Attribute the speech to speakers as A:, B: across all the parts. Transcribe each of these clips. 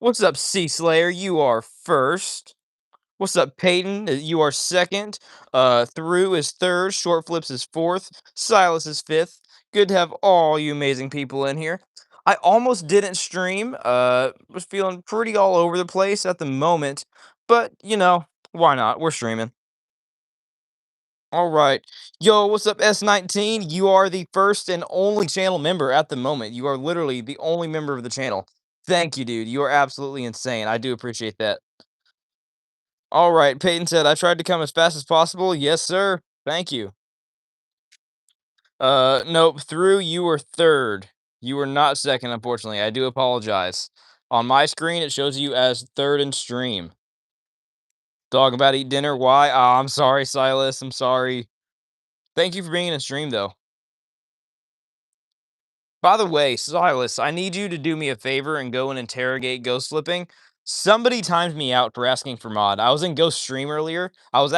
A: What's up, Sea Slayer? You are first. What's up, Peyton? You are second. Through is third. Short Flips is fourth. Silas is fifth. Good to have all you amazing people in here. I almost didn't stream. Was feeling pretty all over the place at the moment, but why not? We're streaming. All right. Yo, what's up, S19? You are the first and only channel member at the moment. You are literally the only member of the channel. Thank you, dude. You are absolutely insane. I do appreciate that. All right, Peyton said, I tried to come as fast as possible. Yes, sir. Thank you. Nope. Through, you were third. You were not second, unfortunately. I do apologize. On my screen, it shows you as third in stream. Dog about to eat dinner. Why? Ah, I'm sorry, Silas. I'm sorry. Thank you for being in a stream, though. By the way, Silas, I need you to do me a favor and go and interrogate Ghost Flipping. Somebody timed me out for asking for mod. I was in Ghost Stream earlier. I was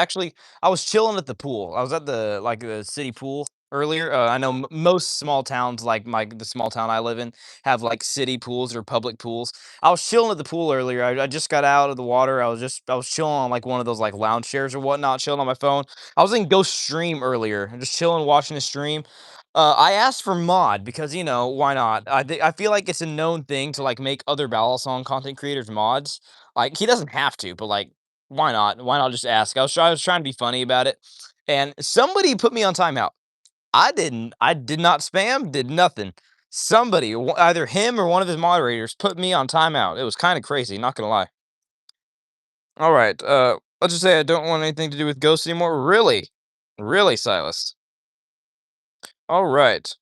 A: chilling at the pool. I was at the city pool earlier. I know most small towns like the small town I live in have like city pools or public pools. I was chilling at the pool earlier. I just got out of the water. I was chilling on like one of those like lounge chairs or whatnot, chilling on my phone. I was in Ghost Stream earlier. I'm just chilling, watching the stream. I asked for mod because, why not? I feel like it's a known thing to, like, make other Balisong content creators mods. Like, he doesn't have to, but, like, why not? Why not just ask? I was trying to be funny about it, and somebody put me on timeout. I didn't. I did not spam, did nothing. Somebody, either him or one of his moderators, put me on timeout. It was kinda crazy, not gonna lie. Alright, let's just say I don't want anything to do with ghosts anymore. Really? Really, Silas? Alright.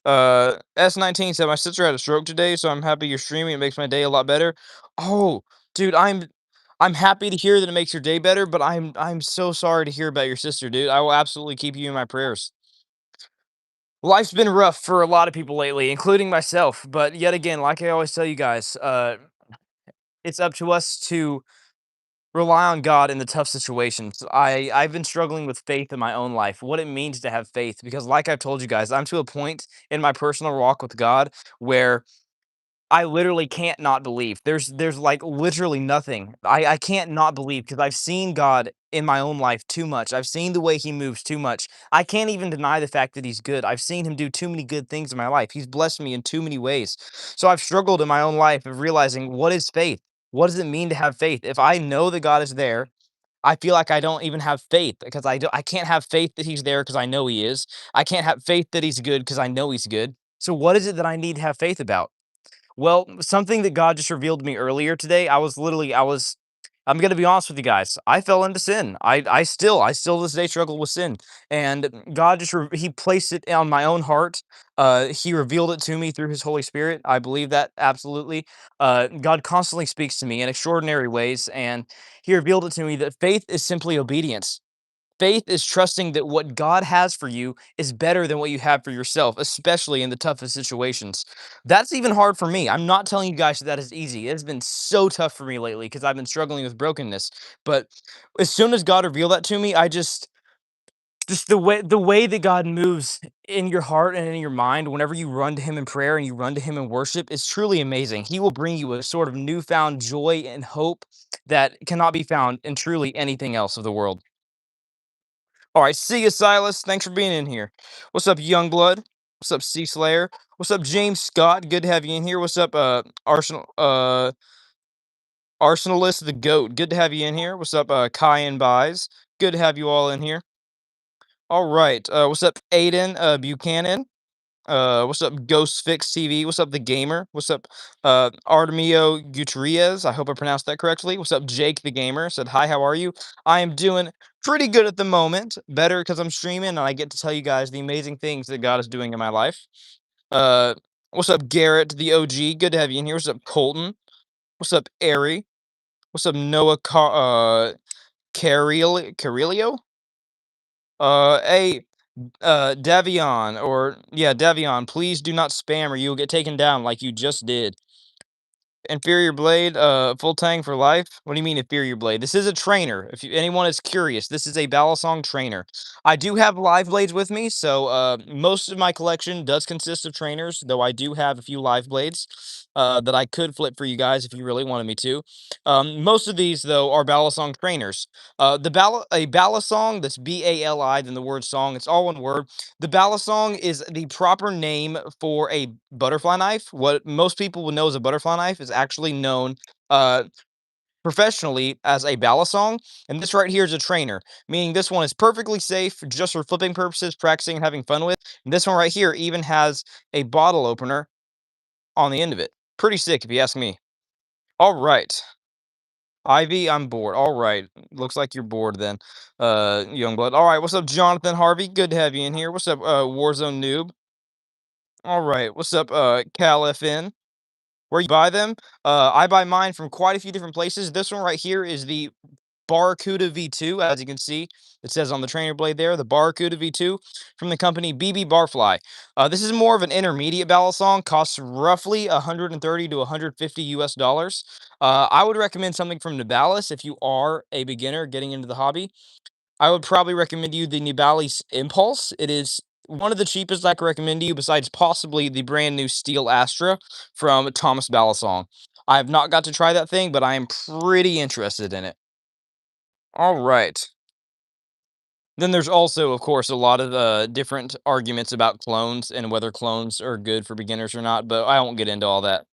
A: S19 said, "My sister had a stroke today, so I'm happy you're streaming. It makes my day a lot better." Oh, dude, I'm happy to hear that it makes your day better, but I'm so sorry to hear about your sister, dude. I will absolutely keep you in my prayers. Life's been rough for a lot of people lately, including myself, but yet again, like I always tell you guys, it's up to us to rely on God in the tough situations. I've been struggling with faith in my own life, what it means to have faith, because like I've told you guys, I'm to a point in my personal walk with God where I literally can't not believe. There's like literally nothing. I can't not believe because I've seen God in my own life too much. I've seen the way he moves too much. I can't even deny the fact that he's good. I've seen him do too many good things in my life. He's blessed me in too many ways. So I've struggled in my own life of realizing what is faith? What does it mean to have faith? If I know that God is there, I feel like I don't even have faith because I can't have faith that he's there because I know he is. I can't have faith that he's good because I know he's good. So what is it that I need to have faith about? Well, something that God just revealed to me earlier today, I'm gonna be honest with you guys. I fell into sin. I still this day struggle with sin. And God he placed it on my own heart. He revealed it to me through his Holy Spirit. I believe that absolutely. God constantly speaks to me in extraordinary ways, and he revealed it to me that faith is simply obedience. Faith is trusting that what God has for you is better than what you have for yourself, especially in the toughest situations. That's even hard for me. I'm not telling you guys that that is easy. It has been so tough for me lately because I've been struggling with brokenness. But as soon as God revealed that to me, just the way that God moves in your heart and in your mind whenever you run to him in prayer and you run to him in worship is truly amazing. He will bring you a sort of newfound joy and hope that cannot be found in truly anything else of the world. All right, see you, Silas. Thanks for being in here. What's up, Youngblood? What's up, Sea Slayer? What's up, James Scott? Good to have you in here. What's up, Arsenalist the Goat? Good to have you in here. What's up, Kai and Buys? Good to have you all in here. All right. What's up, Aiden Buchanan? What's up, Ghost Fix TV? What's up, The Gamer? What's up, Artemio Gutierrez? I hope I pronounced that correctly. What's up, Jake the Gamer? Said, hi, how are you? I am doing pretty good at the moment. Better because I'm streaming and I get to tell you guys the amazing things that God is doing in my life. Uh, what's up, Garrett the OG? Good to have you in here. What's up, Colton? What's up, Airy? What's up, Noah Carilio? Hey, Davion, or yeah, Davion, please do not spam or you will get taken down like you just did. Inferior blade, full tang for life. What do you mean inferior blade? This is a trainer. If anyone is curious, this is a Balisong trainer. I do have live blades with me, so most of my collection does consist of trainers, though I do have a few live blades. that I could flip for you guys if you really wanted me to. Most of these though are balisong trainers. A balisong, that's BALI, then the word song. It's all one word. The balisong is the proper name for a butterfly knife. What most people would know as a butterfly knife is actually known uh, professionally as a balisong, and this right here is a trainer, meaning this one is perfectly safe just for flipping purposes, practicing, and having fun with. And this one right here even has a bottle opener on the end of it. Pretty sick, if you ask me. All right, Ivy, I'm bored. All right, looks like you're bored then, Youngblood. All right, what's up, Jonathan Harvey? Good to have you in here. What's up, Warzone Noob? All right, what's up, Cal FN? Where you buy them? I buy mine from quite a few different places. This one right here is the Barracuda V2, as you can see, it says on the trainer blade there, the Barracuda V2 from the company BB Barfly. This is more of an intermediate balisong, costs roughly 130 to 150 US dollars. I would recommend something from Nibalis if you are a beginner getting into the hobby. I would probably recommend you the Nibalis Impulse. It is one of the cheapest I can recommend to you, besides possibly the brand new Steel Astra from Thomas Balisong. I have not got to try that thing, but I am pretty interested in it. All right. Then there's also, of course, a lot of different arguments about clones and whether clones are good for beginners or not, but I won't get into all that.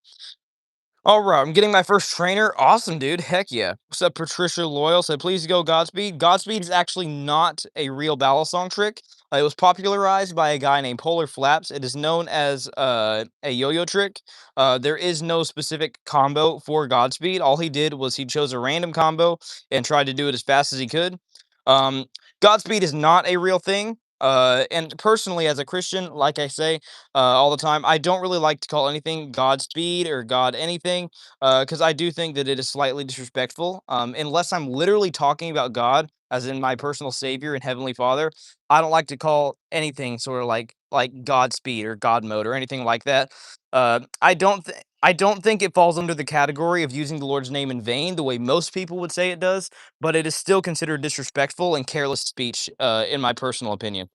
A: All right, I'm getting my first trainer. Awesome, dude. Heck yeah. What's up, Patricia Loyal? Said, please go Godspeed. Godspeed is actually not a real balisong trick. It was popularized by a guy named Polar Flaps. It is known as a yo-yo trick. There is no specific combo for Godspeed. All he did was he chose a random combo and tried to do it as fast as he could. Um, Godspeed is not a real thing. And personally, as a Christian, like I say, all the time. I don't really like to call anything Godspeed or God anything, because I do think that it is slightly disrespectful. Unless I'm literally talking about God, as in my personal Savior and Heavenly Father, I don't like to call anything sort of like Godspeed or God mode or anything like that. I don't think it falls under the category of using the Lord's name in vain, the way most people would say it does, but it is still considered disrespectful and careless speech, in my personal opinion.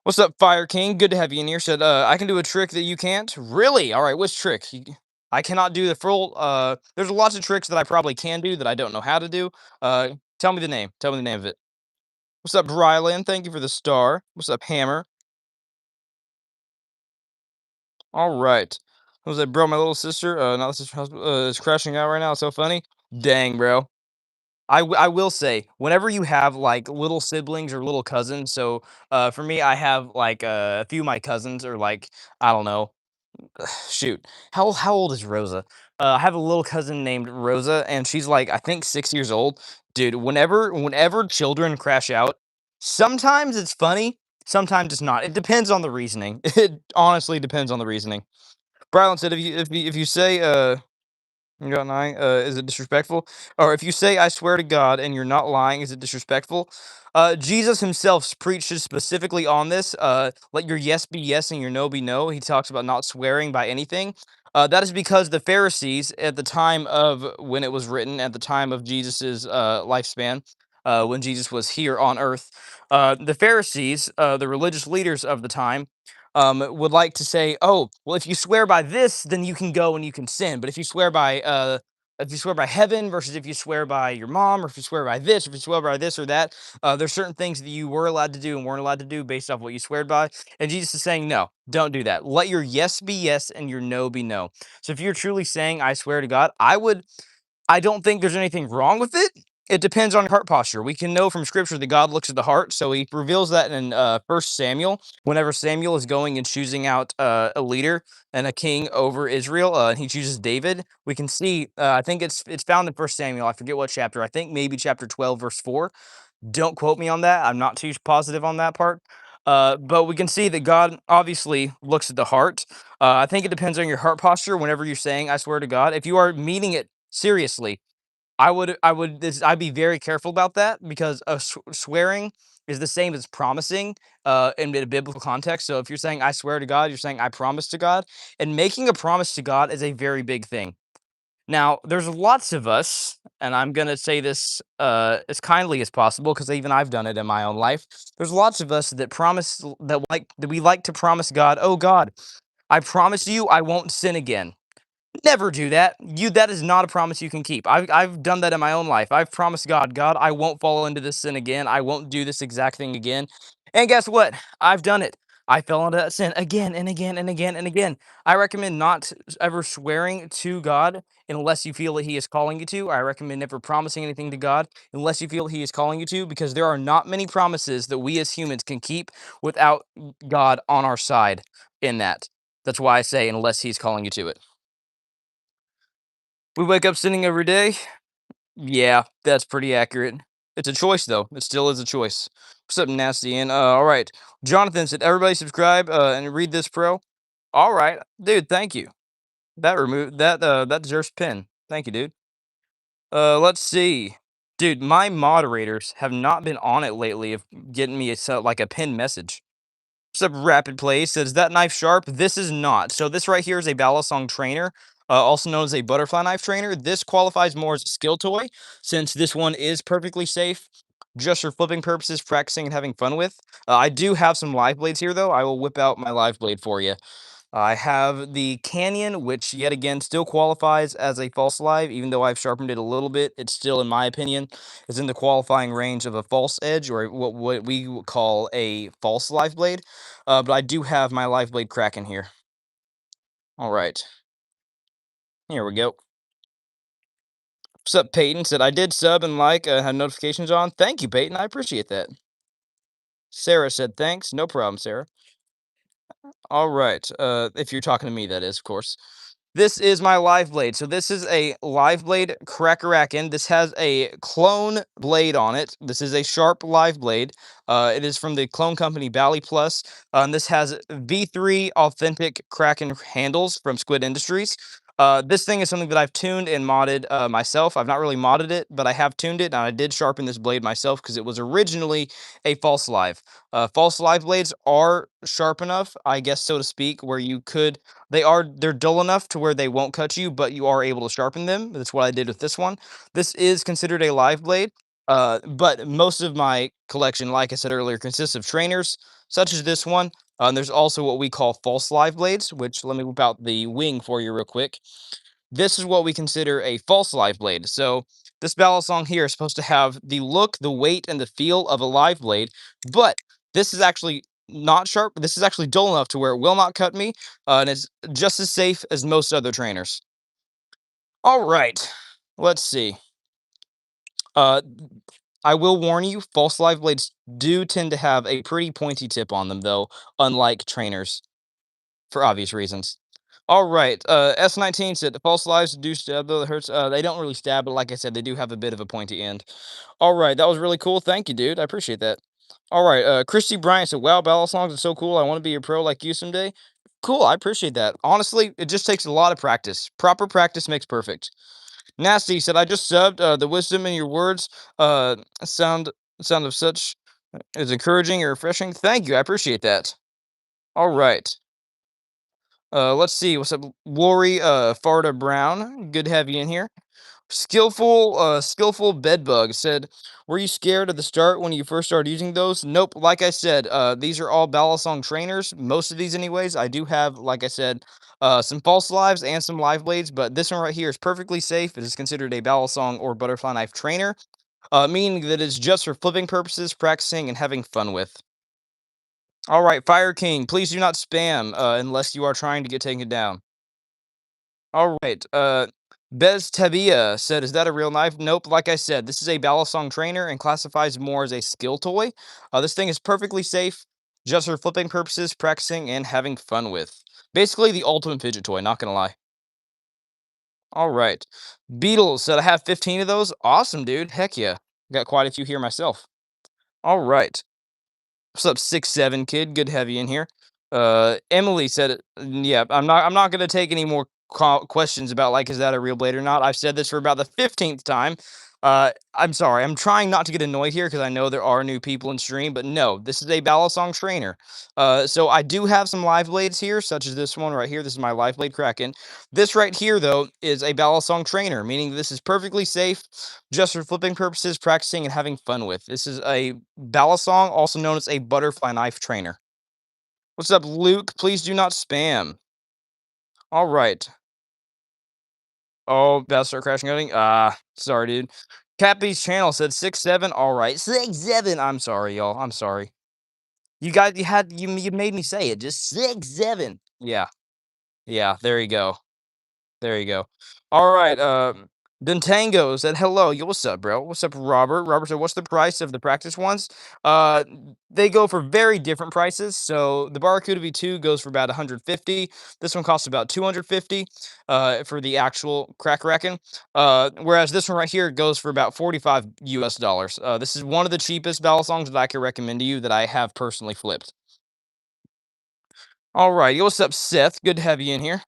A: What's up, Fire King? Good to have you in here. Said, I can do a trick that you can't. Really? All right, which trick? I cannot do the full. There's lots of tricks that I probably can do that I don't know how to do. Tell me the name. Tell me the name of it. What's up, Rylan? Thank you for the star. What's up, Hammer? All right. What was that, bro? My little sister, not sister, husband, is crashing out right now. It's so funny. Dang, bro. I will say, whenever you have like little siblings or little cousins, so for me, I have like a few of my cousins are like, I don't know, shoot, how old is Rosa? I have a little cousin named Rosa, and she's like, I think 6 years old. Dude, whenever children crash out, sometimes it's funny, sometimes it's not. It depends on the reasoning. It honestly depends on the reasoning. Brylan said, if you say you're not lying. Is it disrespectful? Or if you say, I swear to God, and you're not lying, is it disrespectful? Jesus himself preaches specifically on this. Let your yes be yes and your no be no. He talks about not swearing by anything. That is because the Pharisees, at the time of when it was written, at the time of Jesus's lifespan, when Jesus was here on earth, the Pharisees, the religious leaders of the time, would like to say, "Oh, well, if you swear by this, then you can go and you can sin. But if you swear by heaven versus if you swear by your mom, or if you swear by this, if you swear by this or that, there's certain things that you were allowed to do and weren't allowed to do based off what you swear by." And Jesus is saying, "No, don't do that. Let your yes be yes and your no be no." So if you're truly saying, "I swear to God," I don't think there's anything wrong with it. It depends on your heart posture. We can know from scripture that God looks at the heart. So he reveals that in 1 Samuel, whenever Samuel is going and choosing out a leader and a king over Israel, and he chooses David. We can see, I think it's found in 1 Samuel. I forget what chapter. I think maybe chapter 12, verse 4. Don't quote me on that. I'm not too positive on that part. But we can see that God obviously looks at the heart. I think it depends on your heart posture whenever you're saying, I swear to God. If you are meaning it seriously, I'd be very careful about that, because swearing is the same as promising in a biblical context. So if you're saying I swear to God, you're saying I promise to God, and making a promise to God is a very big thing. Now, there's lots of us, and I'm gonna say this as kindly as possible, because even I've done it in my own life. There's lots of us that that we like to promise God, oh God, I promise you I won't sin again. Never do that. That is not a promise you can keep. I've done that in my own life. I've promised God, God, I won't fall into this sin again. I won't do this exact thing again. And guess what? I've done it. I fell into that sin again and again and again and again. I recommend not ever swearing to God unless you feel that He is calling you to. I recommend never promising anything to God unless you feel He is calling you to, because there are not many promises that we as humans can keep without God on our side in that. That's why I say unless He's calling you to it. We wake up sinning every day. Yeah, that's pretty accurate. It's a choice, though. It still is a choice. What's up, Nasty? And all right, Jonathan said, "Everybody subscribe and read this, pro." All right, dude. Thank you. That deserves a pin. Thank you, dude. Let's see, dude. My moderators have not been on it lately of getting me like a pin message. What's up, Rapid Play? Says that knife sharp? This is not. So this right here is a Balisong trainer, also known as a butterfly knife trainer. This qualifies more as a skill toy, since this one is perfectly safe, just for flipping purposes, practicing and having fun with. I do have some live blades here, though. I will whip out my live blade for you. I have the Canyon, which yet again still qualifies as a false live, even though I've sharpened it a little bit. It's still, in my opinion, is in the qualifying range of a false edge, or what we would call a false live blade. But I do have my live blade Kraken here. All right, here we go. What's up, Peyton? Said I did sub and like, had notifications on. Thank you, Peyton. I appreciate that. Sarah said thanks. No problem, Sarah. All right. If you're talking to me, that is, of course. This is my live blade. So this is a live blade Crackerakin. This has a clone blade on it. This is a sharp live blade. It is from the clone company Bally Plus. And this has V3 authentic Kraken handles from Squid Industries. This thing is something that I've tuned and modded myself. I've not really modded it, but I have tuned it, and I did sharpen this blade myself because it was originally a false live. False live blades are sharp enough, I guess, so to speak, where they're dull enough to where they won't cut you, but you are able to sharpen them. That's what I did with this one. This is considered a live blade, but most of my collection, like I said earlier, consists of trainers, such as this one. There's also what we call false live blades, which let me whip out the wing for you real quick. This is what we consider a false live blade. So this balisong here is supposed to have the look, the weight, and the feel of a live blade, but this is actually not sharp. This is actually dull enough to where it will not cut me, and it's just as safe as most other trainers. All right, let's see. Uh, I will warn you, false live blades do tend to have a pretty pointy tip on them, though, unlike trainers, for obvious reasons. All right, S19 said the false lives do stab, though it hurts. They don't really stab, but like I said, they do have a bit of a pointy end. All right, that was really cool. Thank you, dude. I appreciate that. All right, Christy Bryant said, "Wow, battle songs are so cool. I want to be a pro like you someday." Cool, I appreciate that. Honestly, it just takes a lot of practice. Proper practice makes perfect. Nasty said, "I just subbed. The wisdom in your words, sound sound of such is encouraging and refreshing. Thank you. I appreciate that." All right. Let's see. What's up, Lori? Farda Brown. Good to have you in here. Skillful bedbug said, "Were you scared at the start when you first started using those?" Nope. Like I said, these are all Balisong trainers. Most of these, anyways. I do have, like I said, some false lives and some live blades, but this one right here is perfectly safe. It is considered a Balisong or butterfly knife trainer, meaning that it's just for flipping purposes, practicing, and having fun with. All right, Fire King, please do not spam unless you are trying to get taken down. All right. Bez Tabia said, "Is that a real knife?" Nope. Like I said, this is a Balisong trainer and classifies more as a skill toy. This thing is perfectly safe, just for flipping purposes, practicing, and having fun with. Basically, the ultimate fidget toy. Not gonna lie. All right. Beatles said, "I have 15 of those." Awesome, dude. Heck yeah. Got quite a few here myself. All right. What's up, 6'7" kid? Good to have you in here. Emily said, Yeah, I'm not gonna take any more questions about like is that a real blade or not. I've said this for about the 15th time. I'm sorry. I'm trying not to get annoyed here because I know there are new people in stream, but no, this is a Balisong trainer. So I do have some live blades here, such as this one right here. This is my live blade Kraken. This right here, though, is a Balisong trainer, meaning this is perfectly safe, just for flipping purposes, practicing, and having fun with. This is a Balisong, also known as a butterfly knife trainer. What's up, Luke? Please do not spam. All right. Oh, about to start crashing coding? Ah, sorry, dude. Cappy's channel said 6'7". All right, 6'7". I'm sorry, y'all. I'm sorry. You made me say it. Just 6'7". Yeah, yeah. There you go. There you go. All right. Dentango said, "Hello, yo, what's up, bro? What's up, Robert?" Robert said, "What's the price of the practice ones?" Uh, they go for very different prices. So the Barracuda V2 goes for about 150. This one costs about 250 for the actual crack racking. Whereas this one right here goes for about 45 US dollars. This is one of the cheapest balisongs that I can recommend to you that I have personally flipped. All right, yo, what's up, Seth? Good to have you in here.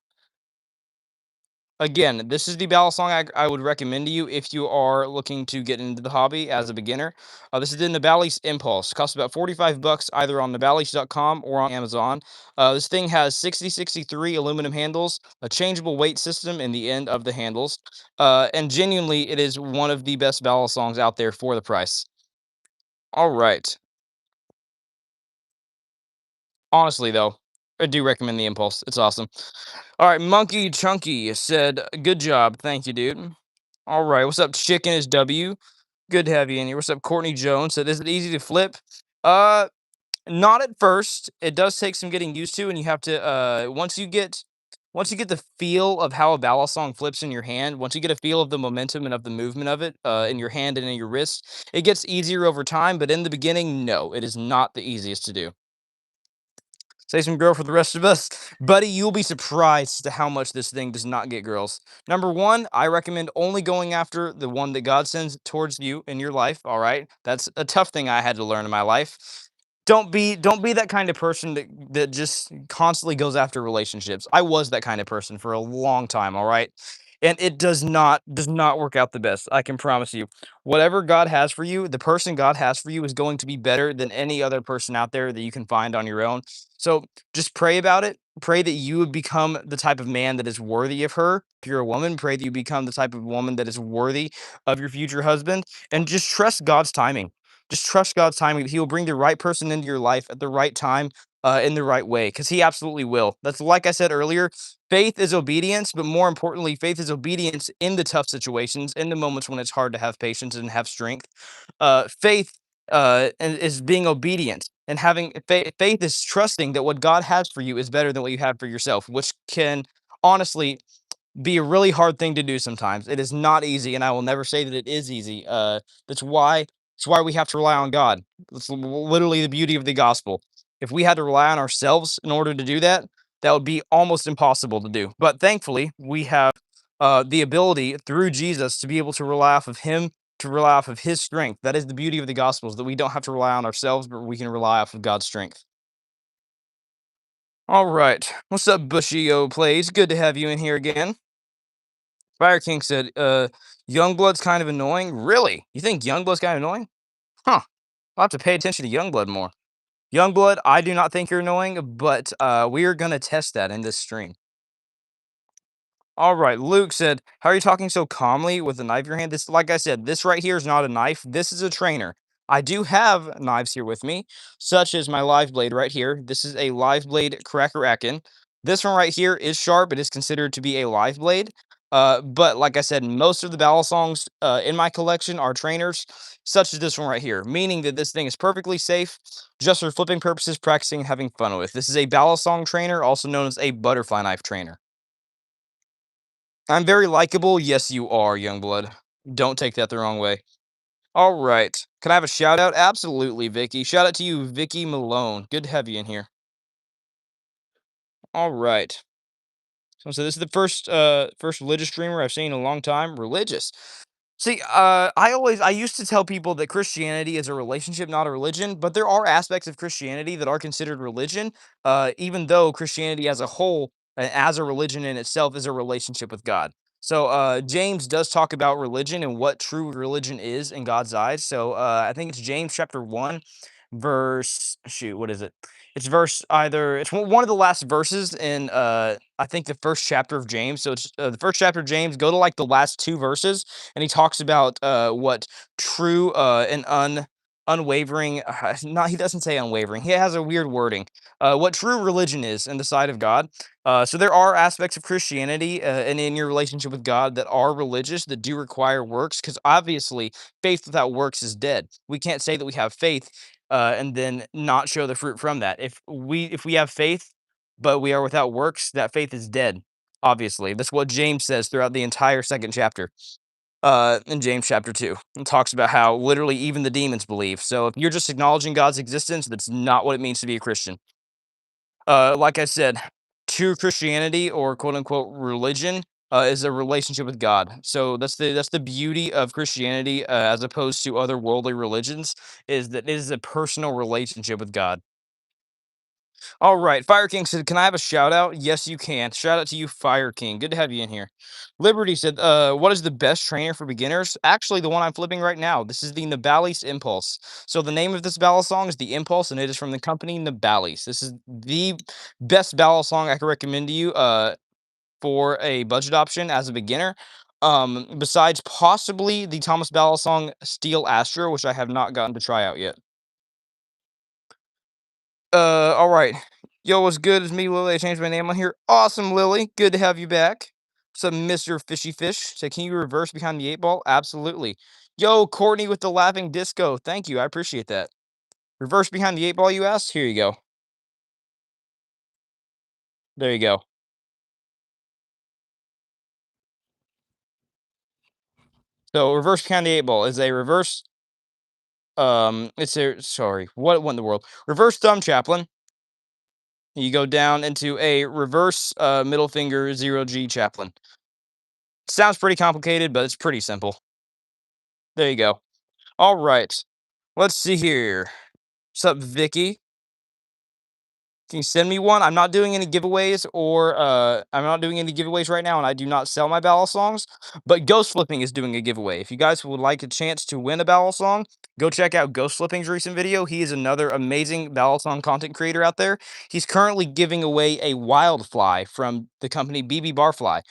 A: Again, this is the balisong I would recommend to you if you are looking to get into the hobby as a beginner. This is in the Bally's Impulse. Costs about 45 bucks either on theballys.com or on Amazon. This thing has 6063 aluminum handles, a changeable weight system in the end of the handles, and genuinely, it is one of the best balisongs out there for the price. All right. Honestly, though, I do recommend the Impulse. It's awesome. All right, Monkey Chunky said, "Good job, thank you, dude." All right, what's up, Chicken is W? Good to have you in here. What's up, Courtney Jones? Said, "Is it easy to flip?" Uh, Not at first. It does take some getting used to, and you have to once you get the feel of how a ballad song flips in your hand, once you get a feel of the momentum and of the movement of it in your hand and in your wrist, it gets easier over time. But in the beginning, no, it is not the easiest to do. Say some girl for the rest of us. Buddy, you'll be surprised to how much this thing does not get girls. Number one, I recommend only going after the one that God sends towards you in your life. All right. That's a tough thing I had to learn in my life. Don't be that kind of person that just constantly goes after relationships. I was that kind of person for a long time, all right? And it does not work out the best. I can promise you. Whatever God has for you, the person God has for you is going to be better than any other person out there that you can find on your own. So just pray about it. Pray that you would become the type of man that is worthy of her. If you're a woman, pray that you become the type of woman that is worthy of your future husband, and just trust God's timing. Just trust God's timing that He will bring the right person into your life at the right time, in the right way, because He absolutely will. That's like I said earlier. Faith is obedience, but more importantly, faith is obedience in the tough situations, in the moments when it's hard to have patience and have strength. Faith is being obedient, and having faith is trusting that what God has for you is better than what you have for yourself, which can honestly be a really hard thing to do sometimes. It is not easy, and I will never say that it is easy. That's why we have to rely on God. That's literally the beauty of the gospel. If we had to rely on ourselves in order to do that, that would be almost impossible to do. But thankfully, we have the ability through Jesus to be able to rely off of Him, to rely off of His strength. That is the beauty of the gospel, is that we don't have to rely on ourselves, but we can rely off of God's strength. All right. What's up, Bushio Plays? Good to have you in here again. Fire King said, Youngblood's kind of annoying. Really? You think Youngblood's kind of annoying? Huh. I'll have to pay attention to Youngblood more. Youngblood, I do not think you're annoying, but we are gonna test that in this stream. All right, Luke said, "How are you talking so calmly with a knife in your hand?" This, like I said, this right here is not a knife. This is a trainer. I do have knives here with me, such as my live blade right here. This is a live blade cracker Akin. This one right here is sharp. It is considered to be a live blade. But like I said, most of the balisongs in my collection are trainers, such as this one right here, meaning that this thing is perfectly safe, just for flipping purposes, practicing, and having fun with. This is a balisong trainer, also known as a butterfly knife trainer. I'm very likable. Yes, you are, Youngblood. Don't take that the wrong way. All right. Can I have a shout out? Absolutely, Vicky. Shout out to you, Vicky Malone. Good to have you in here. All right. So this is the first religious streamer I've seen in a long time. Religious. See, I used to tell people that Christianity is a relationship, not a religion, but there are aspects of Christianity that are considered religion, even though Christianity as a whole, as a religion in itself, is a relationship with God. So James does talk about religion and what true religion is in God's eyes. So I think it's James chapter 1, verse shoot, what is it? It's verse either it's one of the last verses in I think the first chapter of James. So it's the first chapter of James. Go to like the last two verses, and he talks about what true and unwavering, not he doesn't say unwavering. He has a weird wording. What true religion is in the sight of God. So there are aspects of Christianity and in your relationship with God that are religious that do require works, because obviously faith without works is dead. We can't say that we have faith and then not show the fruit from that. If we have faith but we are without works, that faith is dead. Obviously, that's what James says throughout the entire second chapter in James chapter 2. It talks about how literally even the demons believe. So if you're just acknowledging God's existence, that's not what it means to be a Christian. Like I said, true Christianity or quote unquote religion is a relationship with God. So that's the beauty of Christianity as opposed to other worldly religions, is that it is a personal relationship with God. All right. Fire King said, "Can I have a shout out?" Yes, you can. Shout out to you, Fire King. Good to have you in here. Liberty said, what is the best trainer for beginners?" Actually, the one I'm flipping right now. This is the Nabalis Impulse. So the name of this balisong is the Impulse, and it is from the company Nabalis. This is the best balisong I can recommend to you for a budget option as a beginner. Besides possibly the Thomas Balisong Steel Astra, which I have not gotten to try out yet. All right. Yo, what's good? It's me, Lily. I changed my name on here. Awesome, Lily. Good to have you back. What's up, Mr. Fishy Fish? Say, can you reverse behind the eight ball? Absolutely. Yo, Courtney with the laughing disco. Thank you. I appreciate that. Reverse behind the eight ball, you asked? Here you go. There you go. So, reverse behind the eight ball is a reverse. It's a sorry. What in the world? Reverse thumb chaplain. You go down into a reverse middle finger 0G chaplain. Sounds pretty complicated, but it's pretty simple. There you go. All right. Let's see here. What's up, Vicky? Can you send me one? I'm not doing any giveaways right now, and I do not sell my ballad songs. But Ghost Flipping is doing a giveaway. If you guys would like a chance to win a ballad song, go check out Ghost Flipping's recent video. He is another amazing ballad song content creator out there. He's currently giving away a Wildfly from the company BB Barfly.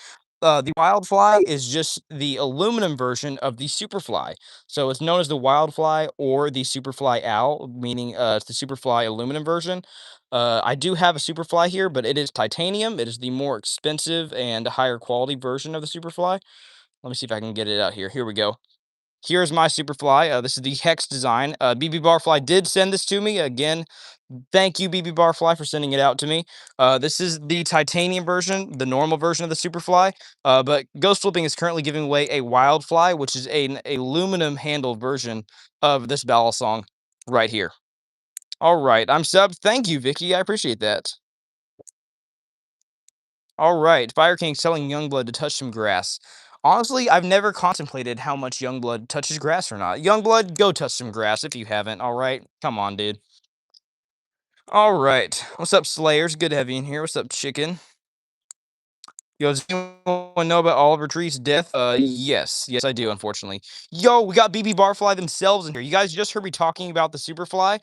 A: The Wildfly is just the aluminum version of the Superfly. So it's known as the Wildfly or the Superfly Owl, meaning it's the Superfly aluminum version. I do have a Superfly here, but it is titanium. It is the more expensive and higher quality version of the Superfly. Let me see if I can get it out here. Here we go. Here's my Superfly. This is the Hex design. BB Barfly did send this to me. Again, thank you, BB Barfly, for sending it out to me. This is the titanium version, the normal version of the Superfly. But Ghost Flipping is currently giving away a Wildfly, which is an aluminum handled version of this balisong right here. All right, I'm sub. Thank you, Vicky. I appreciate that. All right, Fire King telling Youngblood to touch some grass. Honestly, I've never contemplated how much Youngblood touches grass or not. Youngblood, go touch some grass if you haven't. All right, come on, dude. All right, what's up, Slayers? Good to have you in here. What's up, Chicken? Yo, does anyone know about Oliver Tree's death? Yes, I do, unfortunately. Yo, we got BB Barfly themselves in here. You guys just heard me talking about the Superfly.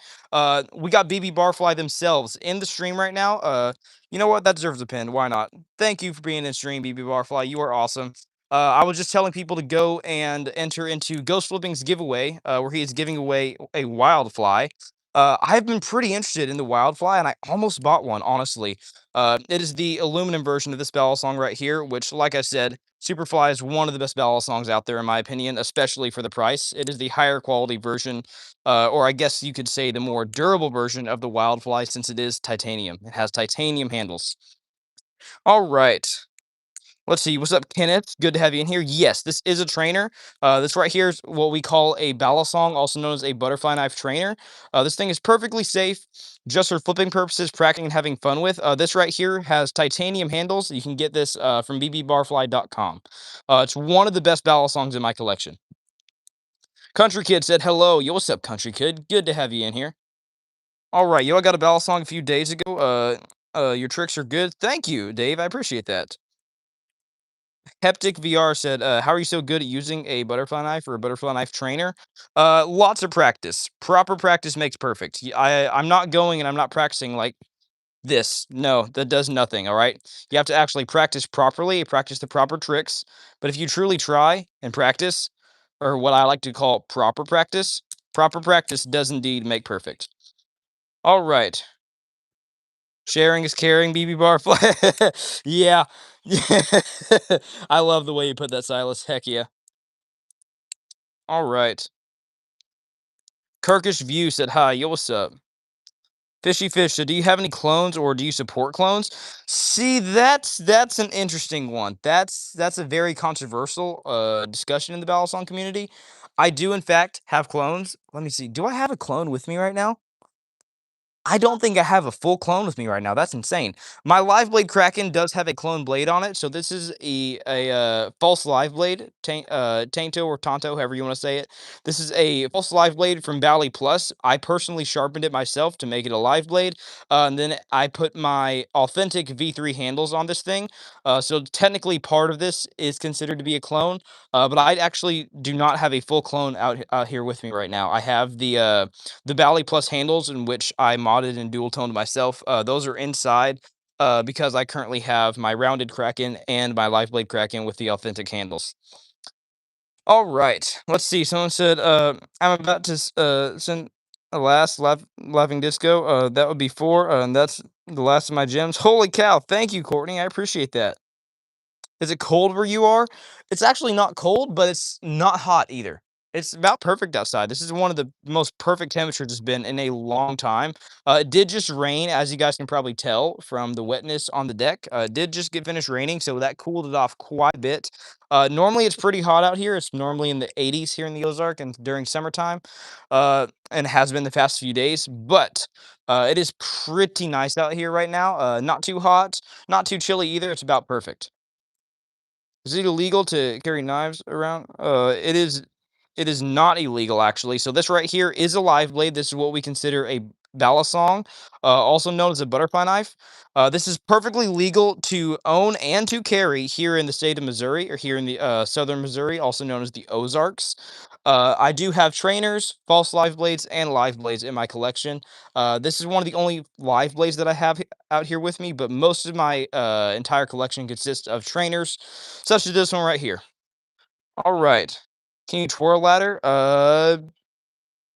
A: We got BB Barfly themselves in the stream right now. You know what? That deserves a pin. Why not? Thank you for being in stream, BB Barfly. You are awesome. I was just telling people to go and enter into Ghost Flipping's giveaway, where he is giving away a Wildfly. I've been pretty interested in the Wildfly, and I almost bought one, honestly. It is the aluminum version of this ballad song right here, which, like I said, Superfly is one of the best ballad songs out there, in my opinion, especially for the price. It is the higher quality version, or I guess you could say the more durable version of the Wildfly, since it is titanium. It has titanium handles. All right. Let's see. What's up, Kenneth? Good to have you in here. Yes, this is a trainer. This right here is what we call a balisong, also known as a butterfly knife trainer. This thing is perfectly safe, just for flipping purposes, practicing and having fun with. This right here has titanium handles. You can get this from bbbarfly.com. It's one of the best balisongs in my collection. Country Kid said hello. Yo, what's up, Country Kid? Good to have you in here. All right, yo, I got a balisong a few days ago. Your tricks are good. Thank you, Dave. I appreciate that. Heptic VR said, "How are you so good at using a butterfly knife or a butterfly knife trainer?" Lots of practice. Proper practice makes perfect. I'm not going and I'm not practicing like this. No, that does nothing. All right. You have to actually practice properly, practice the proper tricks. But if you truly try and practice, or what I like to call proper practice, Proper practice does indeed make perfect. All right. Sharing is caring, BB bar Yeah. Yeah. I love the way you put that, Silas. Heck yeah. All right. Kirkish View said, "Hi, yo, what's up?" Fishy Fish said, "Do you have any clones or do you support clones?" See, that's an interesting one. That's a very controversial discussion in the Balisong community. I do in fact have clones. Let me see. Do I have a clone with me right now? I don't think I have a full clone with me right now. That's insane. My Live Blade Kraken does have a clone blade on it, so this is a false Live Blade, Tainto or Tonto, however you want to say it. This is a false Live Blade from Bally Plus. I personally sharpened it myself to make it a Live Blade, and then I put my authentic V3 handles on this thing. So technically, part of this is considered to be a clone, but I actually do not have a full clone out here with me right now. I have the Bally Plus handles in which I modded and dual toned myself. Those are inside because I currently have my rounded Kraken and my Lifeblade Kraken with the authentic handles. All right, let's see. Someone said, "I'm about to send a laughing disco. That would be four, and that's the last of my gems." Holy cow! Thank you, Courtney. I appreciate that. Is it cold where you are? It's actually not cold, but it's not hot either. It's about perfect outside. This is one of the most perfect temperatures it's been in a long time. It did just rain, as you guys can probably tell from the wetness on the deck. It did just get finished raining, so that cooled it off quite a bit. Normally, it's pretty hot out here. It's normally in the 80s here in the Ozark and during summertime, and has been the past few days. But it is pretty nice out here right now. Not too hot, not too chilly either. It's about perfect. Is it illegal to carry knives around? It is not illegal actually. So this right here is a live blade. This is what we consider a balisong, also known as a butterfly knife. This is perfectly legal to own and to carry here in the state of Missouri or here in the southern Missouri, also known as the Ozarks. I do have trainers, false live blades, and live blades in my collection. This is one of the only live blades that I have out here with me, but most of my entire collection consists of trainers, such as this one right here. All right. Can you twirl ladder?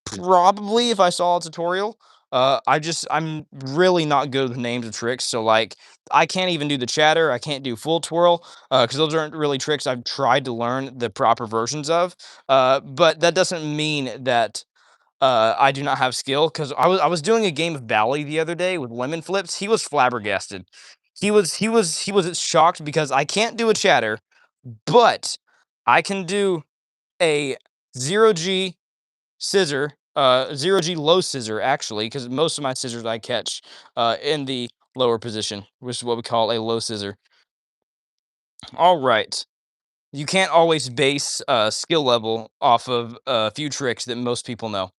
A: Probably if I saw a tutorial. I'm really not good with names of tricks, so like I can't even do the chatter. I can't do full twirl because those aren't really tricks I've tried to learn the proper versions of. But that doesn't mean that I do not have skill because I was doing a game of Bally the other day with lemon flips. He was flabbergasted. He was shocked because I can't do a chatter, but I can do a zero G scissor, zero G low scissor actually, because most of my scissors I catch in the lower position, which is what we call a low scissor. All right. You can't always base skill level off of a few tricks that most people know.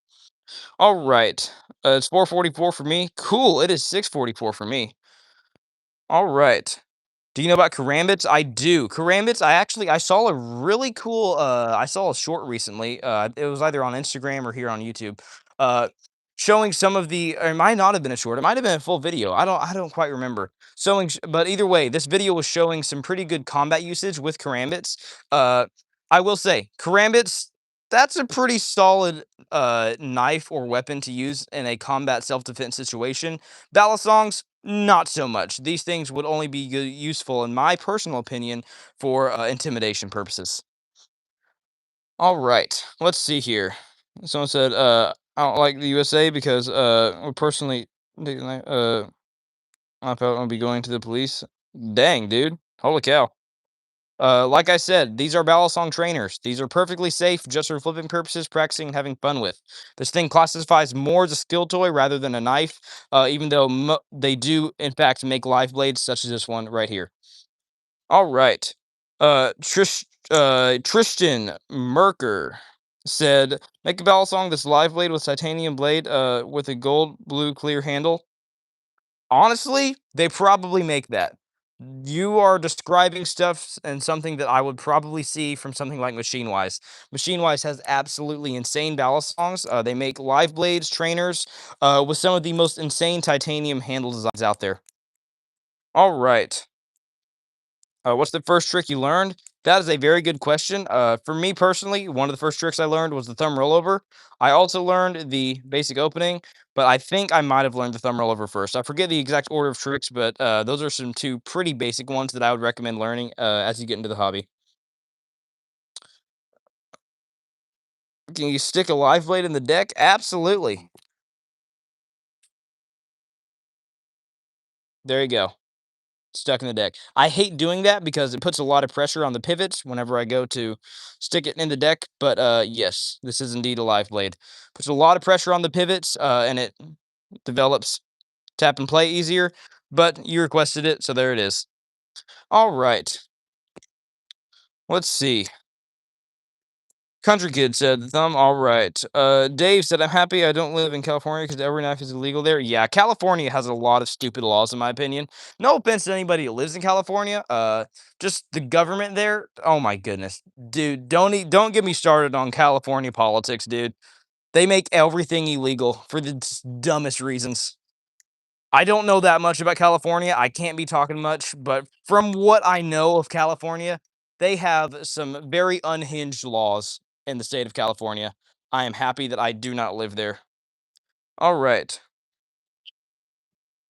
A: All right. It's 4:44 for me. Cool. It is 6:44 for me. All right. Do you know about karambits? I do. Karambits, I saw a really cool I saw a short recently. It was either on Instagram or here on YouTube. Uh showing some of the or it might not have been a short. It might have been a full video. I don't quite remember. But either way, this video was showing some pretty good combat usage with karambits. Uh I will say, karambits that's a pretty solid knife or weapon to use in a combat self-defense situation. Balisongs, not so much. These things would only be useful, in my personal opinion, for intimidation purposes. All right, let's see here. Someone said, "I don't like the USA because personally, I felt I'd be going to the police." Dang, dude! Holy cow! Like I said, these are Balisong trainers. These are perfectly safe, just for flipping purposes, practicing, and having fun with. This thing classifies more as a skill toy rather than a knife, even though they do, in fact, make live blades such as this one right here. All right. Tristan Merker said, "Make a Balisong this live blade with titanium blade, with a gold blue clear handle." Honestly, they probably make that. You are describing stuff and something that I would probably see from something like Machine Wise. Machine Wise has absolutely insane balisongs. They make live blades, trainers, with some of the most insane titanium handle designs out there. All right. What's the first trick you learned? That is a very good question. For me personally, one of the first tricks I learned was the thumb rollover. I also learned the basic opening, but I think I might have learned the thumb rollover first. I forget the exact order of tricks, but those are some two pretty basic ones that I would recommend learning as you get into the hobby. Can you stick a live blade in the deck? Absolutely. There you go. Stuck in the deck. I hate doing that because it puts a lot of pressure on the pivots whenever I go to stick it in the deck. But yes, this is indeed a live blade. Puts a lot of pressure on the pivots, and it develops tap and play easier. But you requested it, so there it is. All right. Let's see. Country Kid said, "Thumb, all right." Dave said, "I'm happy I don't live in California because every knife is illegal there." Yeah, California has a lot of stupid laws, in my opinion. No offense to anybody that lives in California. Just the government there. Oh my goodness, dude, don't get me started on California politics, dude. They make everything illegal for the dumbest reasons. I don't know that much about California. I can't be talking much, but from what I know of California, they have some very unhinged laws in the state of California. I am happy that I do not live there. All right.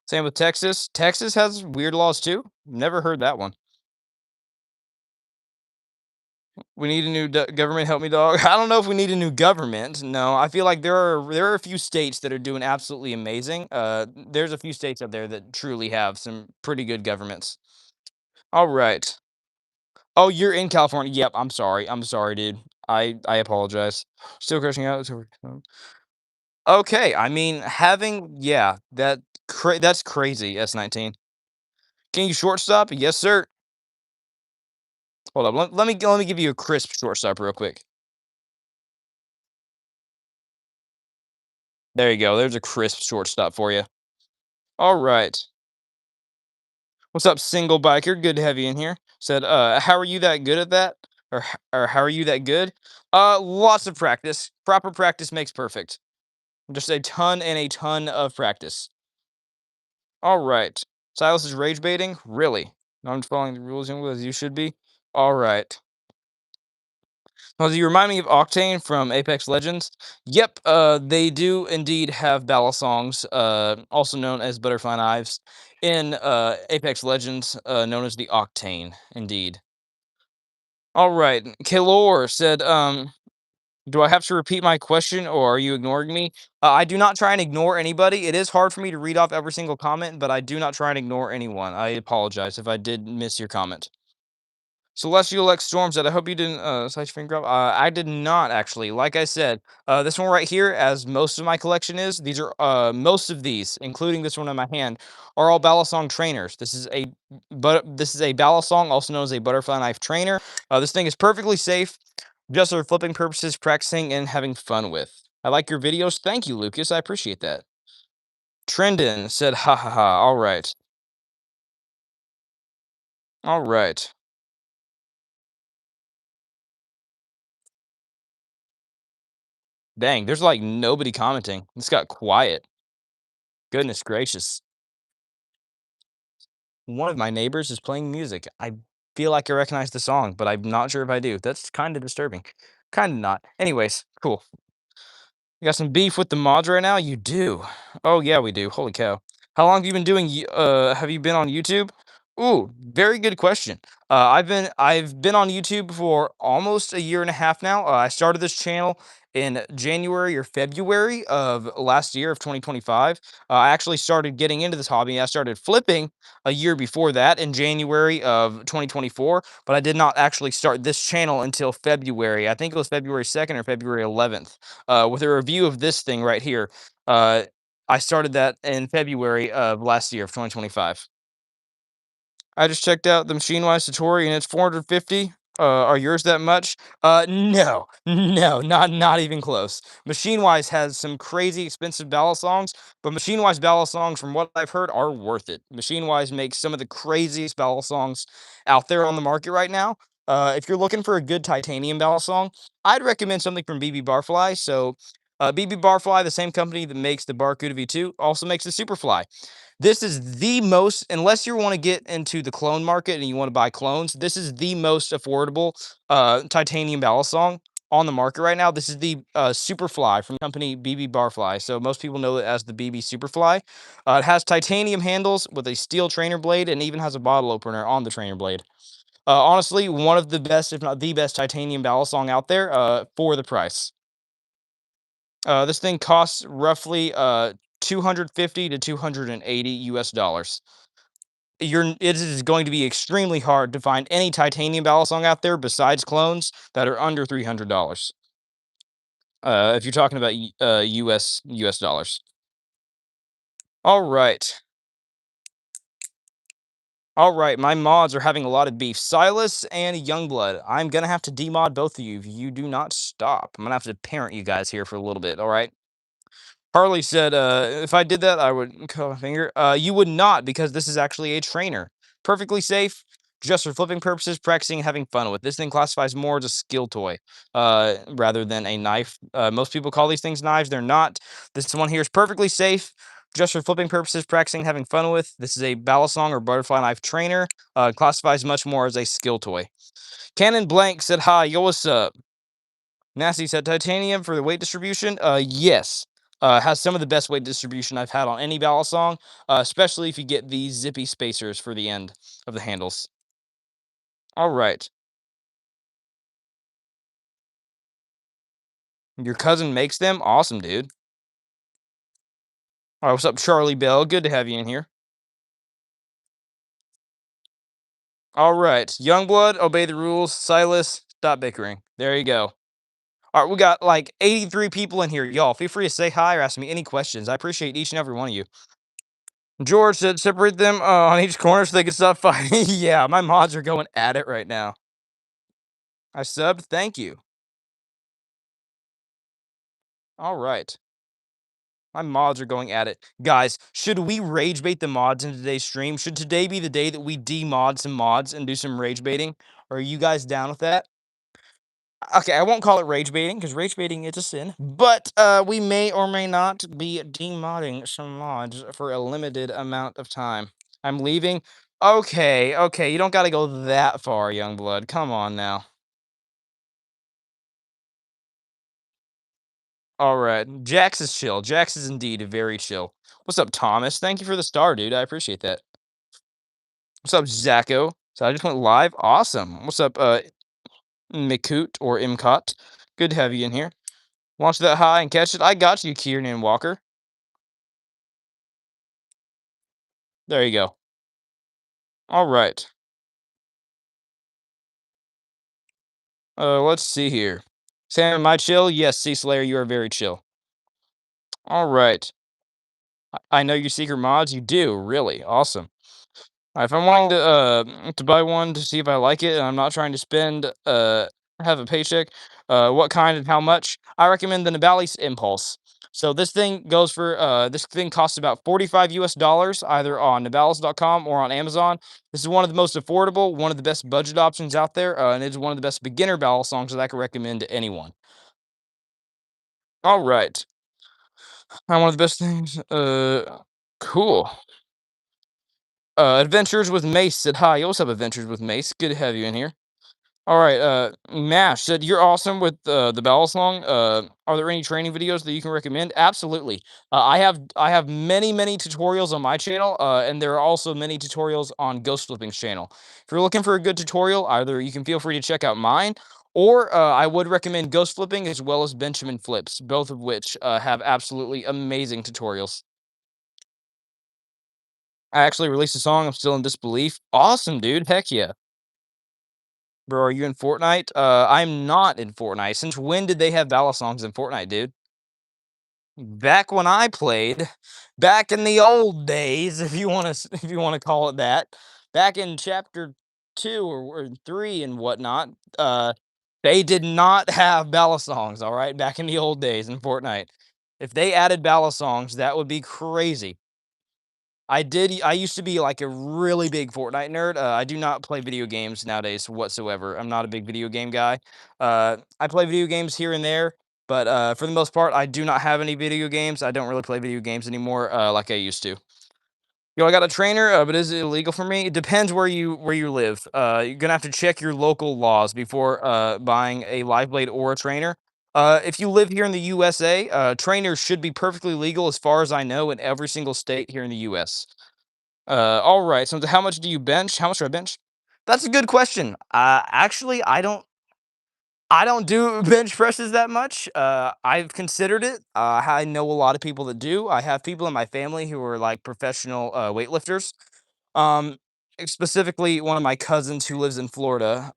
A: Same with Texas. Texas has weird laws too. Never heard that one. We need a new government. Help me, dog. I don't know if we need a new government. No, I feel like there are a few states that are doing absolutely amazing. There's a few states out there that truly have some pretty good governments. All right. Oh, you're in California. Yep, I'm sorry. I'm sorry, dude. I apologize. Still crashing out. Okay, I mean, having yeah, that's crazy. S19. Can you shortstop? Yes, sir. Hold up. Let me give you a crisp shortstop real quick. There you go. There's a crisp shortstop for you. All right. What's up, single biker? Good to have you in here. Said, how are you that good at that? Or how are you that good? Lots of practice. Proper practice makes perfect. Just a ton and a ton of practice. All right. Silas is rage baiting? Really? No, I'm following the rules as you should be. All right. Well, do you remind me of Octane from Apex Legends? Yep, they do indeed have balisongs, also known as butterfly knives, in Apex Legends, known as the Octane, indeed. All right. Kalor said, do I have to repeat my question or are you ignoring me? I do not try and ignore anybody. It is hard for me to read off every single comment, but I do not try and ignore anyone. I apologize if I did miss your comment. Celestial X Storm said, I hope you didn't slice your finger up. I did not actually. Like I said, this one right here, as most of my collection is, these are most of these, including this one in my hand, are all Balisong trainers. This is a Balisong, also known as a butterfly knife trainer. This thing is perfectly safe, just for flipping purposes, practicing and having fun with. I like your videos. Thank you, Lucas. I appreciate that. Trendon said, ha ha ha. All right. All right. Dang, there's like nobody commenting. It's got quiet. Goodness gracious. One of my neighbors is playing music. I feel like I recognize the song, but I'm not sure if I do. That's kind of disturbing. Kind of not. Anyways, cool. You got some beef with the mods right now? You do. Oh yeah, we do. Holy cow. How long have you been have you been on YouTube? Ooh, very good question. I've been on YouTube for almost a year and a half now. I started this channel in January or February of last year of 2025. I actually started getting into this hobby. I started flipping a year before that in January of 2024, but I did not actually start this channel until February. I think it was February 2nd or February 11th, with a review of this thing right here. Uh, I started that in February of last year of 2025. I just checked out the Machine Wise Satori and it's 450. Are yours that much? No, no, not even close. Machine Wise has some crazy expensive ballad songs, but Machine Wise ballad songs, from what I've heard, are worth it. Machine Wise makes some of the craziest ballad songs out there on the market right now. If you're looking for a good titanium ballad song, I'd recommend something from BB Barfly. So BB Barfly, the same company that makes the Barracuda V2, also makes the Superfly. This is the most, unless you want to get into the clone market and you want to buy clones, this is the most affordable titanium balisong on the market right now. This is the Superfly from the company BB Barfly. So most people know it as the BB Superfly. It has titanium handles with a steel trainer blade and even has a bottle opener on the trainer blade. Honestly, one of the best, if not the best, titanium balisong out there for the price. This thing costs roughly 250 to 280 US dollars. It is going to be extremely hard to find any titanium balisong out there besides clones that are under $300. If you're talking about US dollars. All right. All right, my mods are having a lot of beef. Silas and Youngblood. I'm gonna have to demod both of you if you do not stop. I'm gonna have to parent you guys here for a little bit, all right? Harley said, if I did that, I would cut my finger. You would not, because this is actually a trainer. Perfectly safe, just for flipping purposes, practicing, having fun with. This thing classifies more as a skill toy, rather than a knife. Most people call these things knives. They're not. This one here is perfectly safe, just for flipping purposes, practicing, having fun with. This is a balisong or butterfly knife trainer. Classifies much more as a skill toy. Cannon Blank said, hi, yo, what's up? Nasty said titanium for the weight distribution. Yes. Has some of the best weight distribution I've had on any balisong, especially if you get these zippy spacers for the end of the handles. All right. Your cousin makes them? Awesome, dude. All right, what's up, Charlie Bell? Good to have you in here. All right. Youngblood, obey the rules. Silas, stop bickering. There you go. All right, we got like 83 people in here. Y'all, feel free to say hi or ask me any questions. I appreciate each and every one of you. George said separate them on each corner so they can stop fighting. Yeah, my mods are going at it right now. I subbed. Thank you. All right. My mods are going at it. Guys, should we rage bait the mods in today's stream? Should today be the day that we demod some mods and do some rage baiting? Are you guys down with that? Okay, I won't call it rage baiting because rage baiting is a sin. But we may or may not be demodding some mods for a limited amount of time. I'm leaving. Okay, okay, you don't got to go that far, Youngblood. Come on now. All right, Jax is chill. Jax is indeed very chill. What's up, Thomas? Thank you for the star, dude. I appreciate that. What's up, Zacho? So I just went live. Awesome. What's up, Mikut or Imcot? Good to have you in here. Launch that high and catch it. I got you, Kieran Walker. There you go. All right. Let's see here. Sam, am I chill? Yes, Sea Slayer, you are very chill. All right. I know you secret mods. You do, really. Awesome. If I'm wanting to buy one to see if I like it, and I'm not trying to spend have a paycheck, what kind and how much, I recommend the Nabalis Impulse. So this thing costs about 45 US dollars either on nabalis.com or on Amazon. This is one of the most affordable, one of the best budget options out there, and it's one of the best beginner balisongs that I can recommend to anyone. All right. One of the best things. Cool. Adventures with Mace said hi. You also have Adventures with Mace. Good to have you in here. All right. Mash said you're awesome with the balisong. Are there any training videos that you can recommend? Absolutely. I have many tutorials on my channel, and there are also many tutorials on Ghost Flipping's channel. If you're looking for a good tutorial, either you can feel free to check out mine, or I would recommend Ghost Flipping as well as Benjamin Flips, both of which have absolutely amazing tutorials. I actually released a song. I'm still in disbelief. Awesome, dude. Heck yeah. Bro, are you in Fortnite? I'm not in Fortnite. Since when did they have balisongs in Fortnite, dude? Back when I played, back in the old days, if you wanna call it that, back in chapter 2 or 3 and whatnot, they did not have balisongs, alright? Back in the old days in Fortnite. If they added balisongs, that would be crazy. I used to be, like, a really big Fortnite nerd. I do not play video games nowadays whatsoever. I'm not a big video game guy. I play video games here and there. But, for the most part, I do not have any video games. I don't really play video games anymore, like I used to. I got a trainer, but is it illegal for me? It depends where you live. You're gonna have to check your local laws before buying a live blade or a trainer. If you live here in the USA, trainers should be perfectly legal as far as I know in every single state here in the US. All right. So how much do you bench? How much do I bench? That's a good question. Actually, I don't do bench presses that much. I've considered it. I know a lot of people that do. I have people in my family who are like professional weightlifters. Um, Specifically, one of my cousins who lives in Florida.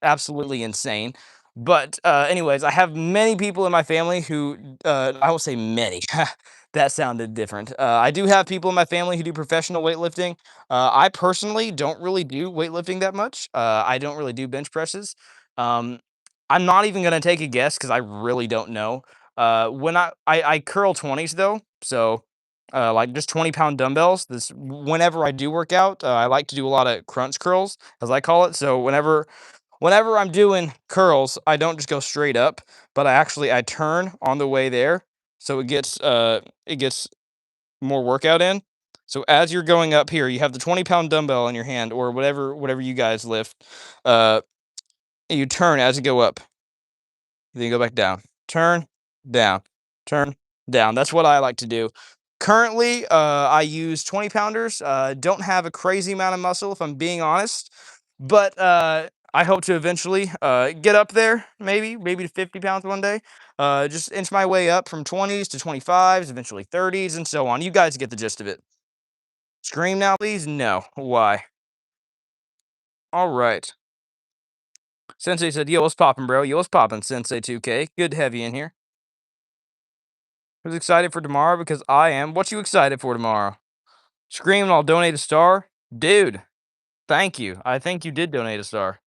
A: Absolutely insane. But anyways, I have many people in my family who I will say many. That sounded different. I do have people in my family who do professional weightlifting. I personally don't really do weightlifting that much. I don't really do bench presses. Um, I'm not even gonna take a guess because I really don't know. When I curl 20s though, so like just 20-pound dumbbells. This whenever I do work out, I like to do a lot of crunch curls, as I call it. So whenever I'm doing curls, I don't just go straight up, but I turn on the way there, so it gets more workout in. So as you're going up here, you have the 20-pound dumbbell in your hand or whatever you guys lift. Uh, you turn as you go up. Then you go back down. Turn, down, turn, down. That's what I like to do. Currently, I use 20 pounders. Don't have a crazy amount of muscle, if I'm being honest, but I hope to eventually get up there, maybe to 50 pounds one day. Just inch my way up from 20s to 25s, eventually 30s, and so on. You guys get the gist of it. Scream now, please? No. Why? All right. Sensei said, yo, what's poppin', bro? Yo, what's poppin', Sensei 2K? Good to have you in here. Who's excited for tomorrow? Because I am. What you excited for tomorrow? Scream and I'll donate a star? Dude, thank you. I think you did donate a star.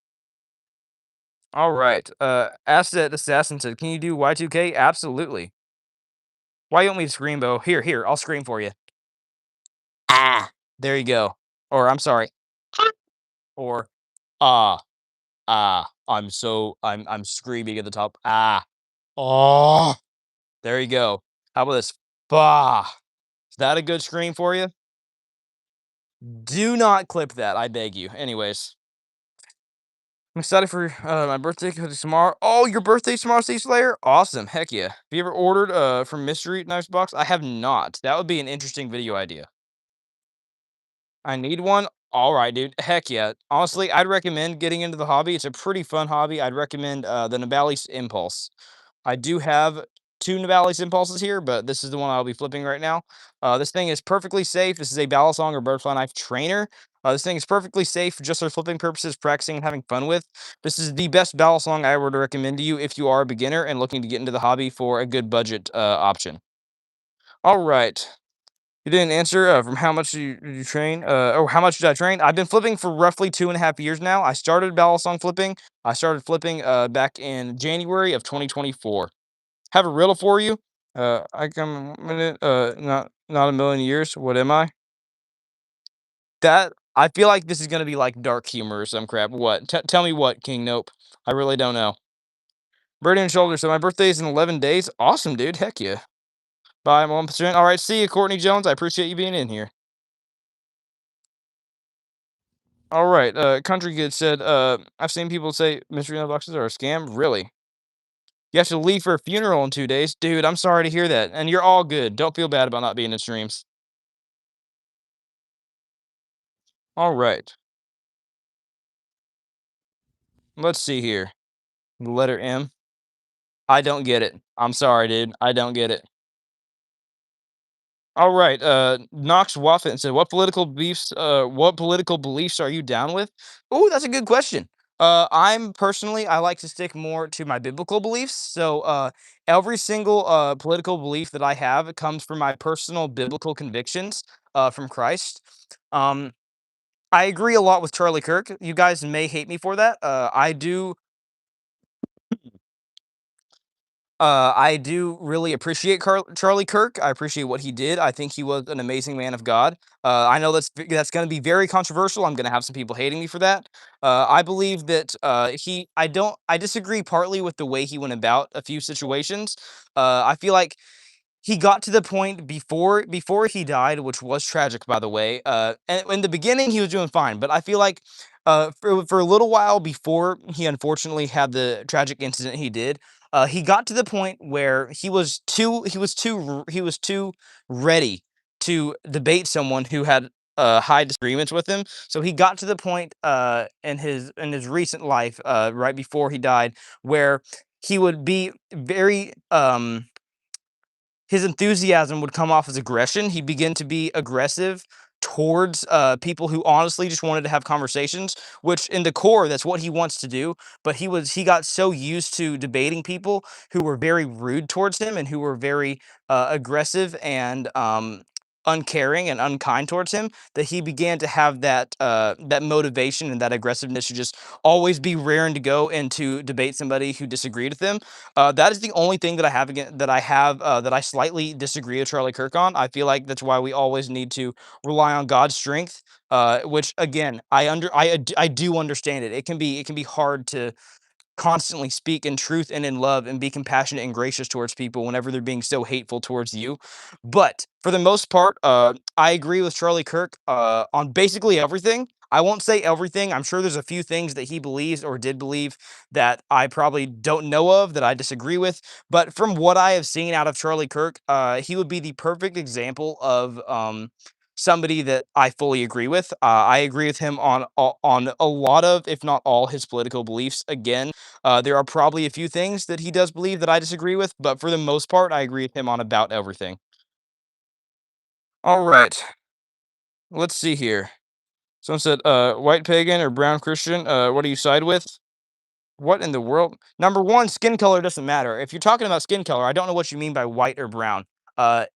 A: All right. Asset Assassin said, can you do Y2K? Absolutely. Why you want me to scream, Bo? Here, I'll scream for you. Ah. There you go. Or I'm sorry. Or ah, I'm screaming at the top. Ah. Oh. There you go. How about this? Bah. Is that a good scream for you? Do not clip that, I beg you. Anyways, I'm excited for my birthday because it's tomorrow. Oh, your birthday's tomorrow, Steve Slayer? Awesome. Heck yeah. Have you ever ordered from Mystery Knives Box? I have not. That would be an interesting video idea. I need one. All right, dude. Heck yeah. Honestly, I'd recommend getting into the hobby. It's a pretty fun hobby. I'd recommend the Nabali's Impulse. I do have two Nabali's Impulses here, but this is the one I'll be flipping right now. This thing is perfectly safe. This is a Balisong or butterfly knife trainer. This thing is perfectly safe just for flipping purposes, practicing and having fun with. This is the best Balisong I would recommend to you if you are a beginner and looking to get into the hobby for a good budget option. All right. You didn't answer from how much you train. Or how much did I train? I've been flipping for roughly 2.5 years now. I started Balisong flipping. I started flipping back in January of 2024. Have a riddle for you. I come a minute. Not a million years. What am I? That I feel like this is gonna be like dark humor or some crap. What? Tell me what, King? Nope. I really don't know. Birdie and shoulder. So my birthday is in 11 days. Awesome, dude. Heck yeah. Bye, 1%. All right. See you, Courtney Jones. I appreciate you being in here. All right. Country Kid said, I've seen people say mystery mailboxes are a scam. Really? You have to leave for a funeral in 2 days. Dude, I'm sorry to hear that. And you're all good. Don't feel bad about not being in streams. All right. Let's see here. The letter M. I don't get it. I'm sorry, dude. I don't get it. All right. Knox Waffin said, what political beliefs are you down with? Oh, that's a good question. I'm personally, I like to stick more to my biblical beliefs. So every single political belief that I have comes from my personal biblical convictions from Christ. Um, I agree a lot with Charlie Kirk. You guys may hate me for that. I do I do really appreciate Charlie Kirk. I appreciate what he did. I think he was an amazing man of God. I know that's going to be very controversial. I'm going to have some people hating me for that. I believe that I disagree partly with the way he went about a few situations. I feel like he got to the point before he died, which was tragic, by the way. And in the beginning, he was doing fine, but I feel like for a little while before he unfortunately had the tragic incident he did, he got to the point where he was too ready to debate someone who had high disagreements with him. So he got to the point in his recent life, right before he died, where he would be very his enthusiasm would come off as aggression. He'd begin to be aggressive towards people who honestly just wanted to have conversations, which in the core, that's what he wants to do. But he got so used to debating people who were very rude towards him and who were very aggressive and uncaring and unkind towards him, that he began to have that motivation and that aggressiveness to just always be raring to go and to debate somebody who disagreed with him. That is the only thing that I have that I slightly disagree with Charlie Kirk on. I feel like that's why we always need to rely on God's strength. Which again, I do understand it. It can be hard to constantly speak in truth and in love and be compassionate and gracious towards people whenever they're being so hateful towards you. But for the most part, I agree with Charlie Kirk on basically everything. I won't say everything. I'm sure there's a few things that he believes or did believe that I probably don't know of that I disagree with. But from what I have seen out of Charlie Kirk, he would be the perfect example of somebody that I fully agree with. I agree with him on a lot of, if not all, his political beliefs. Again, there are probably a few things that he does believe that I disagree with, but for the most part, I agree with him on about everything. All right, let's see here. Someone said, white pagan or brown Christian. What do you side with? What in the world? Number one, skin color doesn't matter. If you're talking about skin color, I don't know what you mean by white or brown.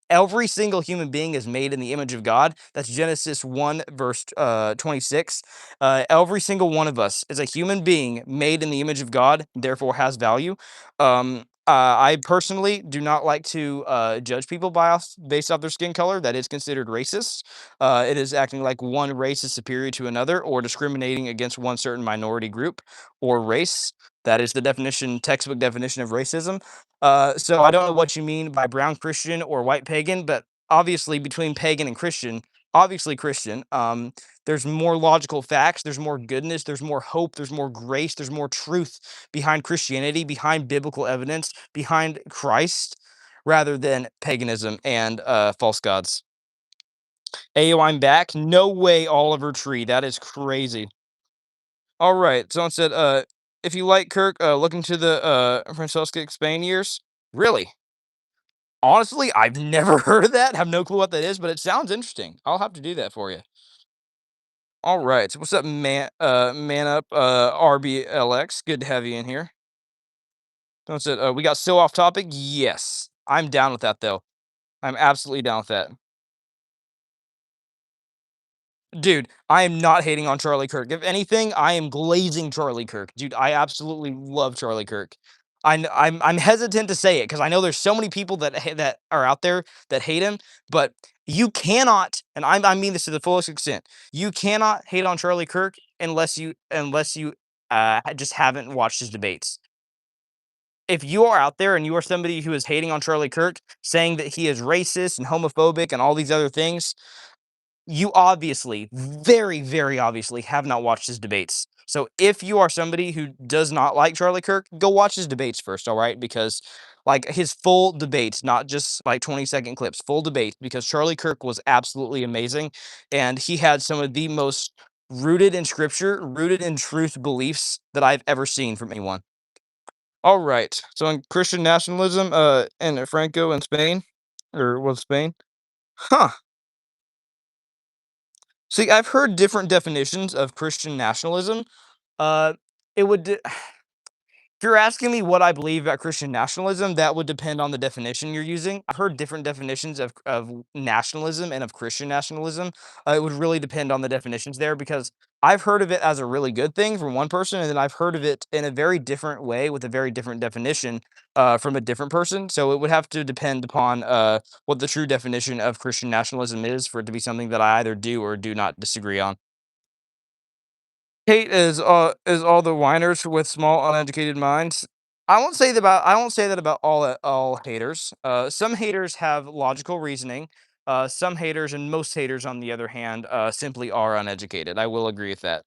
A: Every single human being is made in the image of God. That's Genesis 1, verse 26. Every single one of us is a human being made in the image of God, therefore has value. I personally do not like to judge people based off their skin color. That is considered racist. It is acting like one race is superior to another or discriminating against one certain minority group or race. That is the definition, textbook definition of racism. So I don't know what you mean by brown Christian or white pagan, but obviously between pagan and Christian, obviously Christian. There's more logical facts, there's more goodness, there's more hope, there's more grace, there's more truth behind Christianity, behind biblical evidence, behind Christ, rather than paganism and false gods. Ayo, I'm back. No way, Oliver Tree. That is crazy. All right. Someone said, if you like Kirk, look into the Francesca Spain years. Really? Honestly, I've never heard of that. Have no clue what that is, but it sounds interesting. I'll have to do that for you. All right. So what's up, man up, RBLX? Good to have you in here. Someone said, we got so off topic. Yes, I'm down with that though. I'm absolutely down with that. Dude, I am not hating on Charlie Kirk. If anything, I am glazing Charlie Kirk. Dude, I absolutely love Charlie Kirk. I'm hesitant to say it because I know there's so many people that are out there that hate him, but you cannot, and I mean this to the fullest extent. You cannot hate on Charlie Kirk unless you just haven't watched his debates. If you are out there and you are somebody who is hating on Charlie Kirk, saying that he is racist and homophobic and all these other things, you obviously, very, very obviously have not watched his debates. So if you are somebody who does not like Charlie Kirk, go watch his debates first, all right? Because like his full debates, not just like 20-second clips, full debates, because Charlie Kirk was absolutely amazing. And he had some of the most rooted in scripture, rooted in truth beliefs that I've ever seen from anyone. All right. So in Christian nationalism, and Franco in Spain, or was Spain? Huh. See, I've heard different definitions of Christian nationalism. Uh, it would If you're asking me what I believe about Christian nationalism, that would depend on the definition you're using. I've heard different definitions of nationalism and of Christian nationalism. It would really depend on the definitions there because I've heard of it as a really good thing from one person, and then I've heard of it in a very different way with a very different definition from a different person. So it would have to depend upon what the true definition of Christian nationalism is for it to be something that I either do or do not disagree on. Hate is all the whiners with small uneducated minds. I won't say that about all haters. Some haters have logical reasoning. Some haters and most haters, on the other hand, simply are uneducated. I will agree with that.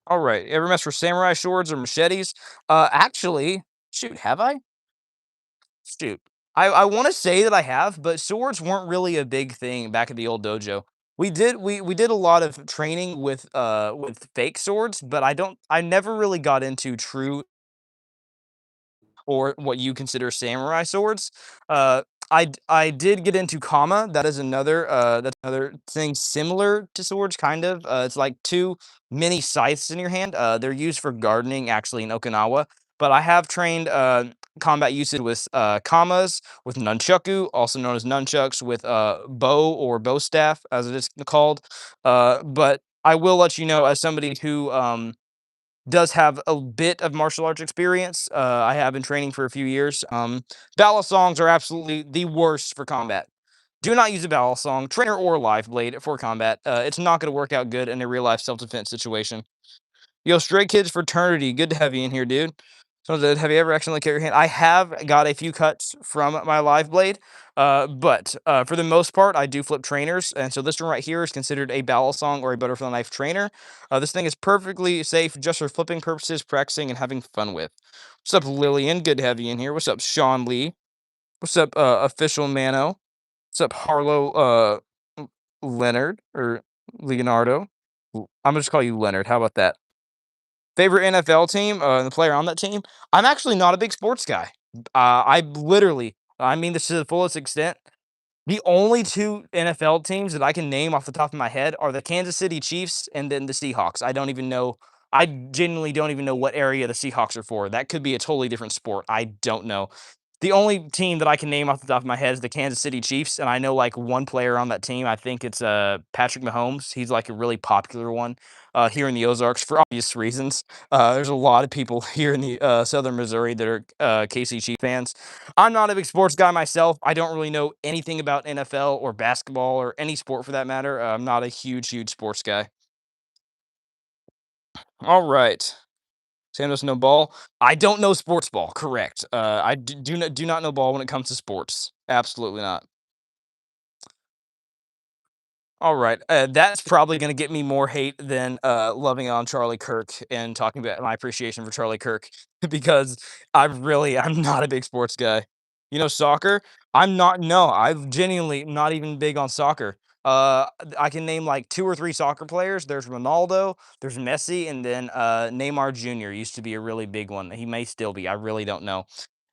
A: All right. Ever mess with samurai swords or machetes? Actually, shoot, have I? Shoot. I wanna say that I have, but swords weren't really a big thing back at the old dojo. We did a lot of training with fake swords, but I never really got into true or what you consider samurai swords. I did get into kama. That is another that's another thing similar to swords, kind of. It's like two mini scythes in your hand. They're used for gardening, actually, in Okinawa. But I have trained combat usage with kamas, with nunchaku, also known as nunchucks, with bow or bow staff, as it is called. But I will let you know, as somebody who does have a bit of martial arts experience. I have been training for a few years. Balisongs are absolutely the worst for combat. Do not use a balisong, trainer or live blade for combat. It's not going to work out good in a real life self defense situation. Yo, Stray Kids Fraternity, good to have you in here, dude. So, have you ever accidentally cut your hand? I have got a few cuts from my live blade, but for the most part, I do flip trainers, and so this one right here is considered a balisong or a butterfly knife trainer. This thing is perfectly safe just for flipping purposes, practicing, and having fun with. What's up, Lillian? Good to have you in here. What's up, Sean Lee? What's up, Official Mano? What's up, Harlow Leonard or Leonardo? I'm gonna just call you Leonard. How about that? Favorite NFL team, and the player on that team? I'm actually not a big sports guy. I mean this to the fullest extent. The only 2 NFL teams that I can name off the top of my head are the Kansas City Chiefs and then the Seahawks. I genuinely don't even know what area the Seahawks are for. That could be a totally different sport. I don't know. The only team that I can name off the top of my head is the Kansas City Chiefs, and I know, like, one player on that team. I think it's, Patrick Mahomes. He's, like, a really popular one, here in the Ozarks for obvious reasons. There's a lot of people here in the, Southern Missouri that are, KC Chief fans. I'm not a big sports guy myself. I don't really know anything about NFL or basketball or any sport for that matter. I'm not a huge sports guy. All right. Sam doesn't know ball. I don't know sports ball. Correct. Do not know ball when it comes to sports. Absolutely not. All right. That's probably going to get me more hate than loving on Charlie Kirk and talking about my appreciation for Charlie Kirk because I'm not a big sports guy. You know, soccer. I'm not. No, I'm genuinely not even big on soccer. I can name like 2 or 3 soccer players. There's Ronaldo, there's Messi, and then Neymar Jr. used to be a really big one. He may still be. I really don't know.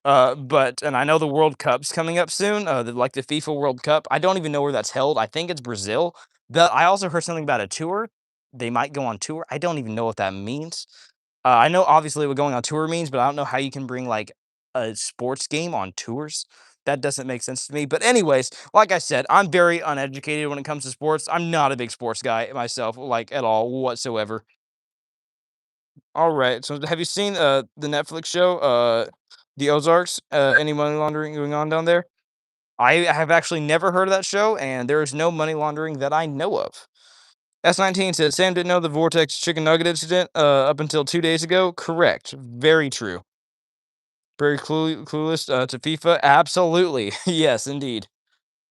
A: And I know the World Cup's coming up soon, like the FIFA World Cup. I don't even know where that's held. I think it's Brazil. I also heard something about a tour. They might go on tour. I don't even know what that means. I know obviously what going on tour means, but I don't know how you can bring like a sports game on tours. That doesn't make sense to me. But anyways, like I said, I'm very uneducated when it comes to sports. I'm not a big sports guy myself, like at all whatsoever. All right. So have you seen the Netflix show The Ozarks? Any money laundering going on down there? I have actually never heard of that show, and there is no money laundering that I know of. S19 says Sam didn't know the Vortex chicken nugget incident up until 2 days ago. Correct. Very true. Very clueless to FIFA. Absolutely. Yes, indeed.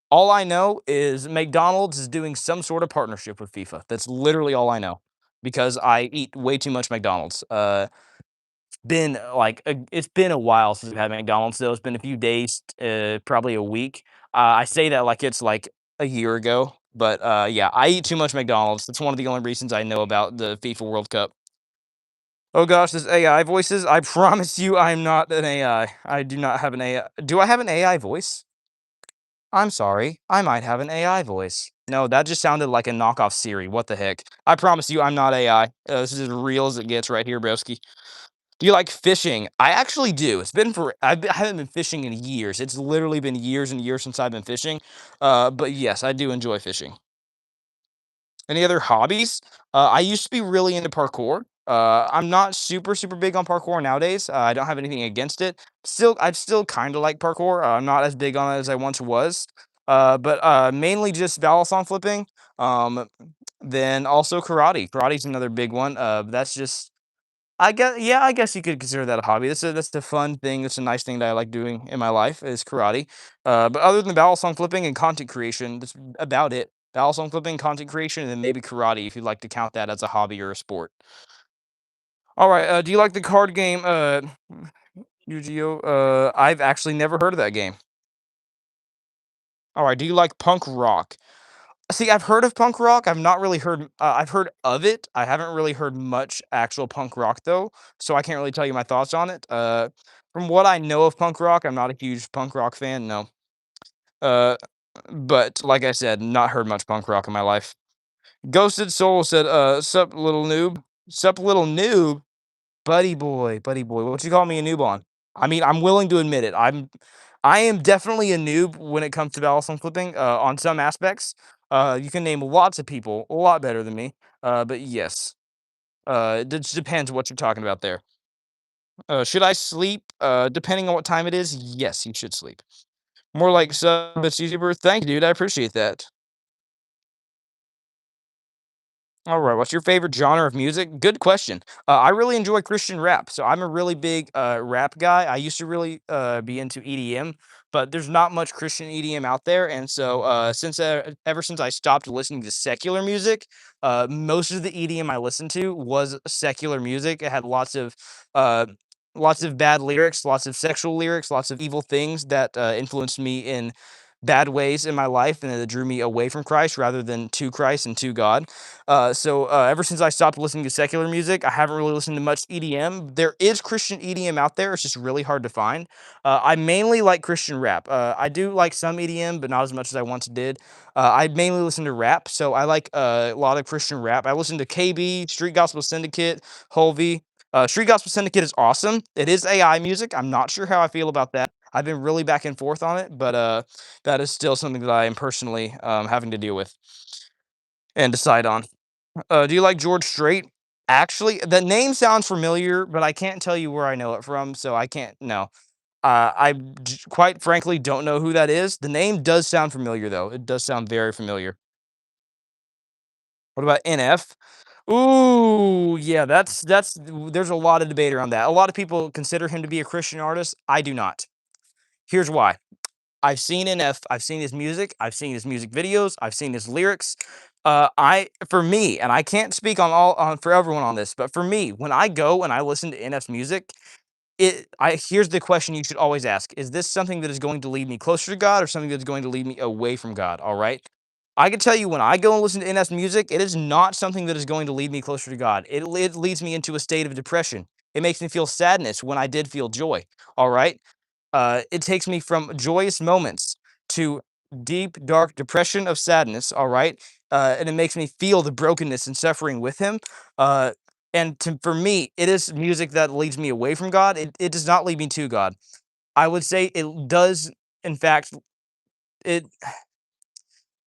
A: All I know is McDonald's is doing some sort of partnership with FIFA. That's literally all I know because I eat way too much McDonald's. It's been a while since we've had McDonald's, though. It's been a few days, probably a week. I say that like it's like a year ago, but yeah, I eat too much McDonald's. That's one of the only reasons I know about the FIFA World Cup. Oh gosh, this AI voices. I promise you, I'm not an AI. I do not have an AI. Do I have an AI voice? I'm sorry, I might have an AI voice. No, that just sounded like a knockoff Siri. What the heck? I promise you, I'm not AI. This is as real as it gets right here, broski. Do you like fishing? I actually do. It's been for I haven't been fishing in years. It's literally been years and years since I've been fishing. But yes, I do enjoy fishing. Any other hobbies? I used to be really into parkour. I'm not super big on parkour nowadays. I don't have anything against it. I still kind of like parkour. I'm not as big on it as I once was. But mainly just balisong flipping. Um, then also karate. Karate's another big one. That's just I guess yeah, I guess you could consider that a hobby. That's the fun thing. That's a nice thing that I like doing in my life is karate. But other than battle song flipping and content creation, that's about it. Battle song flipping, content creation, and then maybe karate if you'd like to count that as a hobby or a sport. All right. Do you like the card game Yu-Gi-Oh? I've actually never heard of that game. All right. Do you like punk rock? See, I've heard of punk rock. I've not really heard. I've heard of it. I haven't really heard much actual punk rock though, so I can't really tell you my thoughts on it. From what I know of punk rock, I'm not a huge punk rock fan. No. Uh, but like I said, not heard much punk rock in my life. Ghosted Soul said, "Sup, little noob? Sup, little noob? Buddy boy. What you call me a noob on? I mean, I'm willing to admit it. I am definitely a noob when it comes to balisong flipping, on some aspects. You can name lots of people a lot better than me. But yes, it just depends what you're talking about there. Should I sleep? Depending on what time it is, yes, you should sleep. More like sub, it's YouTuber. Thank you, dude. I appreciate that. All right, what's your favorite genre of music? Good question. I really enjoy Christian rap, so I'm a really big rap guy. I used to really be into EDM, but there's not much Christian EDM out there, and so since ever since I stopped listening to secular music, most of the EDM I listened to was secular music. It had uh, lots of bad lyrics, lots of sexual lyrics, lots of evil things that influenced me in bad ways in my life, and that drew me away from Christ rather than to Christ and to God. So ever since I stopped listening to secular music, I haven't really listened to much EDM. There is Christian EDM out there. It's just really hard to find. I mainly like Christian rap. I do like some EDM, but not as much as I once did. I mainly listen to rap, so I like a lot of Christian rap. I listen to KB, Street Gospel Syndicate, Holvey. Street Gospel Syndicate is awesome. It is AI music. I'm not sure how I feel about that. I've been really back and forth on it, but that is still something that I am personally having to deal with and decide on. Do you like George Strait? Actually, the name sounds familiar, but I can't tell you where I know it from, so I can't no. Quite frankly don't know who that is. The name does sound familiar though. It does sound very familiar. What about NF? Ooh, yeah, that's there's a lot of debate around that. A lot of people consider him to be a Christian artist. I do not. Here's why. I've seen NF, I've seen his music, I've seen his music videos, I've seen his lyrics. I for me, and I can't speak on all on for everyone on this, but for me, when I go and I listen to NF's music, here's the question you should always ask. Is this something that is going to lead me closer to God or something that's going to lead me away from God? All right. I can tell you when I go and listen to NF's music, it is not something that is going to lead me closer to God. It leads me into a state of depression. It makes me feel sadness when I did feel joy. All right. It takes me from joyous moments to deep, dark depression of sadness. All right. And it makes me feel the brokenness and suffering with him. Uh, for me, it is music that leads me away from God. It does not lead me to God. I would say it does, in fact, it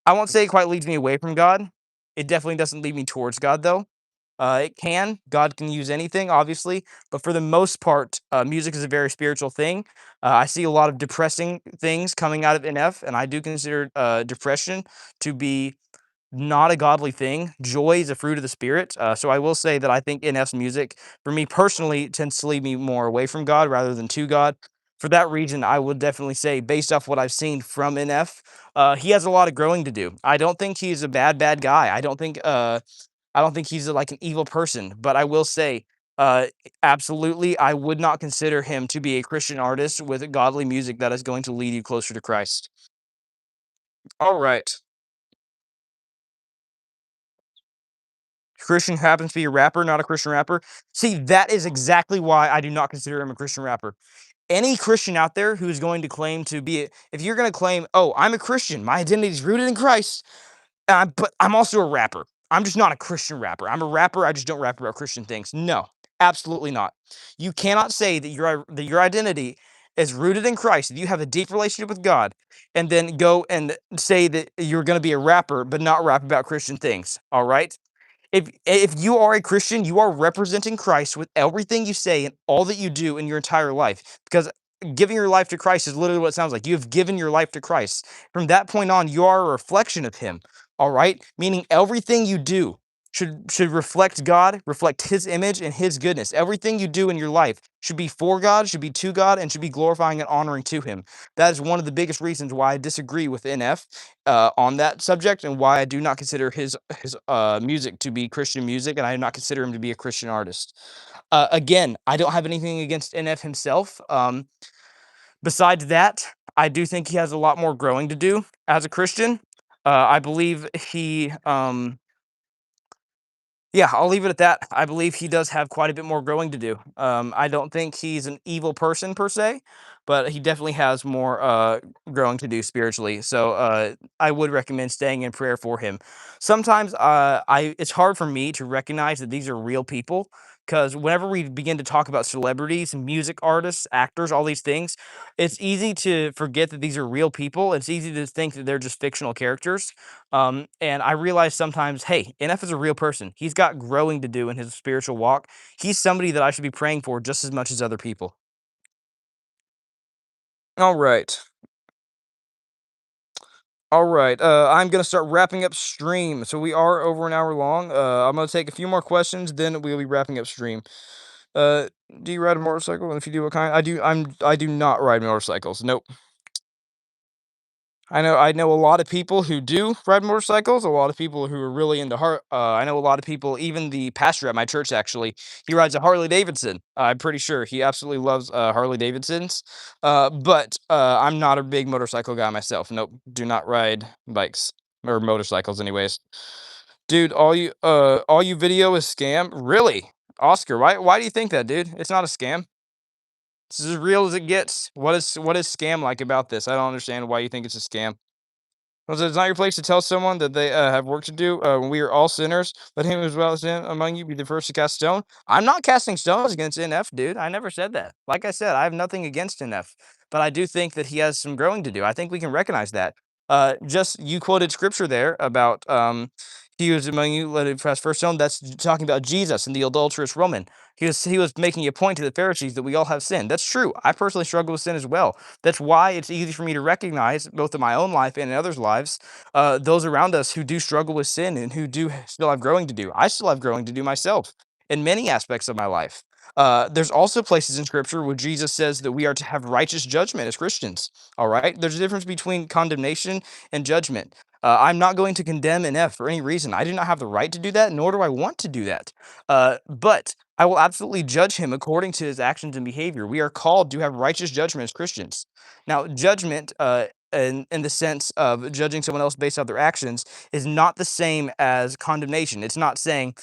A: I won't say it quite leads me away from God. It definitely doesn't lead me towards God, though. It can. God can use anything, obviously, but for the most part, music is a very spiritual thing. I see a lot of depressing things coming out of NF, and I do consider depression to be not a godly thing. Joy is a fruit of the spirit. So I will say that I think NF's music, for me personally, tends to lead me more away from God rather than to God. For that reason, I would definitely say, based off what I've seen from NF, he has a lot of growing to do. I don't think he's a bad guy. I don't think he's like an evil person. But I will say, uh, absolutely, I would not consider him to be a Christian artist with godly music that is going to lead you closer to Christ. All right. Christian happens to be a rapper, not a Christian rapper. See, that is exactly why I do not consider him a Christian rapper. any Christian out there who is going to claim to be, if you're going to claim, oh, I'm a Christian, my identity is rooted in Christ, but I'm also a rapper. I'm just not a Christian rapper. I'm a rapper. I just don't rap about Christian things. No, absolutely not. You cannot say that your identity is rooted in Christ, that you have a deep relationship with God, and then go and say that you're going to be a rapper, but not rap about Christian things. All right. If you are a Christian, you are representing Christ with everything you say and all that you do in your entire life. Because giving your life to Christ is literally what it sounds like. You have given your life to Christ. From that point on, you are a reflection of Him. All right, meaning everything you do should reflect God, reflect His image and His goodness. Everything you do in your life should be for God, should be to God, and should be glorifying and honoring to Him. That is one of the biggest reasons why I disagree with NF on that subject, and why I do not consider his music to be Christian music, and I do not consider him to be a Christian artist. Again, I don't have anything against NF himself. Besides that, I do think he has a lot more growing to do as a Christian. I believe yeah, I'll leave it at that. I believe he does have quite a bit more growing to do. I don't think he's an evil person per se, but he definitely has more growing to do spiritually. So I would recommend staying in prayer for him. Sometimes I it's hard for me to recognize that these are real people, because whenever we begin to talk about celebrities, music artists, actors, all these things, it's easy to forget that these are real people. It's easy to think that they're just fictional characters. And I realize sometimes, hey, NF is a real person. He's got growing to do in his spiritual walk. He's somebody that I should be praying for just as much as other people. All right. All right. I'm going to start wrapping up stream. So we are over an hour long. I'm going to take a few more questions, then we'll be wrapping up stream. Uh, do you ride a motorcycle? And if you do, what kind? I do not ride motorcycles. Nope. I know a lot of people who do ride motorcycles, a lot of people who are really into I know a lot of people, even the pastor at my church actually, he rides a Harley Davidson. I'm pretty sure he absolutely loves Harley Davidsons. But I'm not a big motorcycle guy myself. Nope, do not ride bikes or motorcycles anyways. Dude, all you video is scam? Really? Oscar, why do you think that, dude? It's not a scam. It's as real as it gets. What is scam like about this? I don't understand why you think it's a scam. Was it's not your place to tell someone that they have work to do. When we are all sinners, let him as well as sin among you be the first to cast stone. I'm not casting stones against NF, dude. I never said that. Like I said, I have nothing against NF, but I do think that he has some growing to do. I think we can recognize that. Just you quoted scripture there about he was among you, let him cast first stone. That's talking about Jesus and the adulterous woman. He was making a point to the Pharisees that we all have sinned. That's true. I personally struggle with sin as well. That's why it's easy for me to recognize, both in my own life and in others' lives, those around us who do struggle with sin and who do still have growing to do. I still have growing to do myself in many aspects of my life. There's also places in Scripture where Jesus says that we are to have righteous judgment as Christians. All right, there's a difference between condemnation and judgment. I'm not going to condemn an F for any reason. I do not have the right to do that, nor do I want to do that. But I will absolutely judge him according to his actions and behavior. We are called to have righteous judgment as Christians. Now, judgment, in the sense of judging someone else based on their actions, is not the same as condemnation. It's not saying,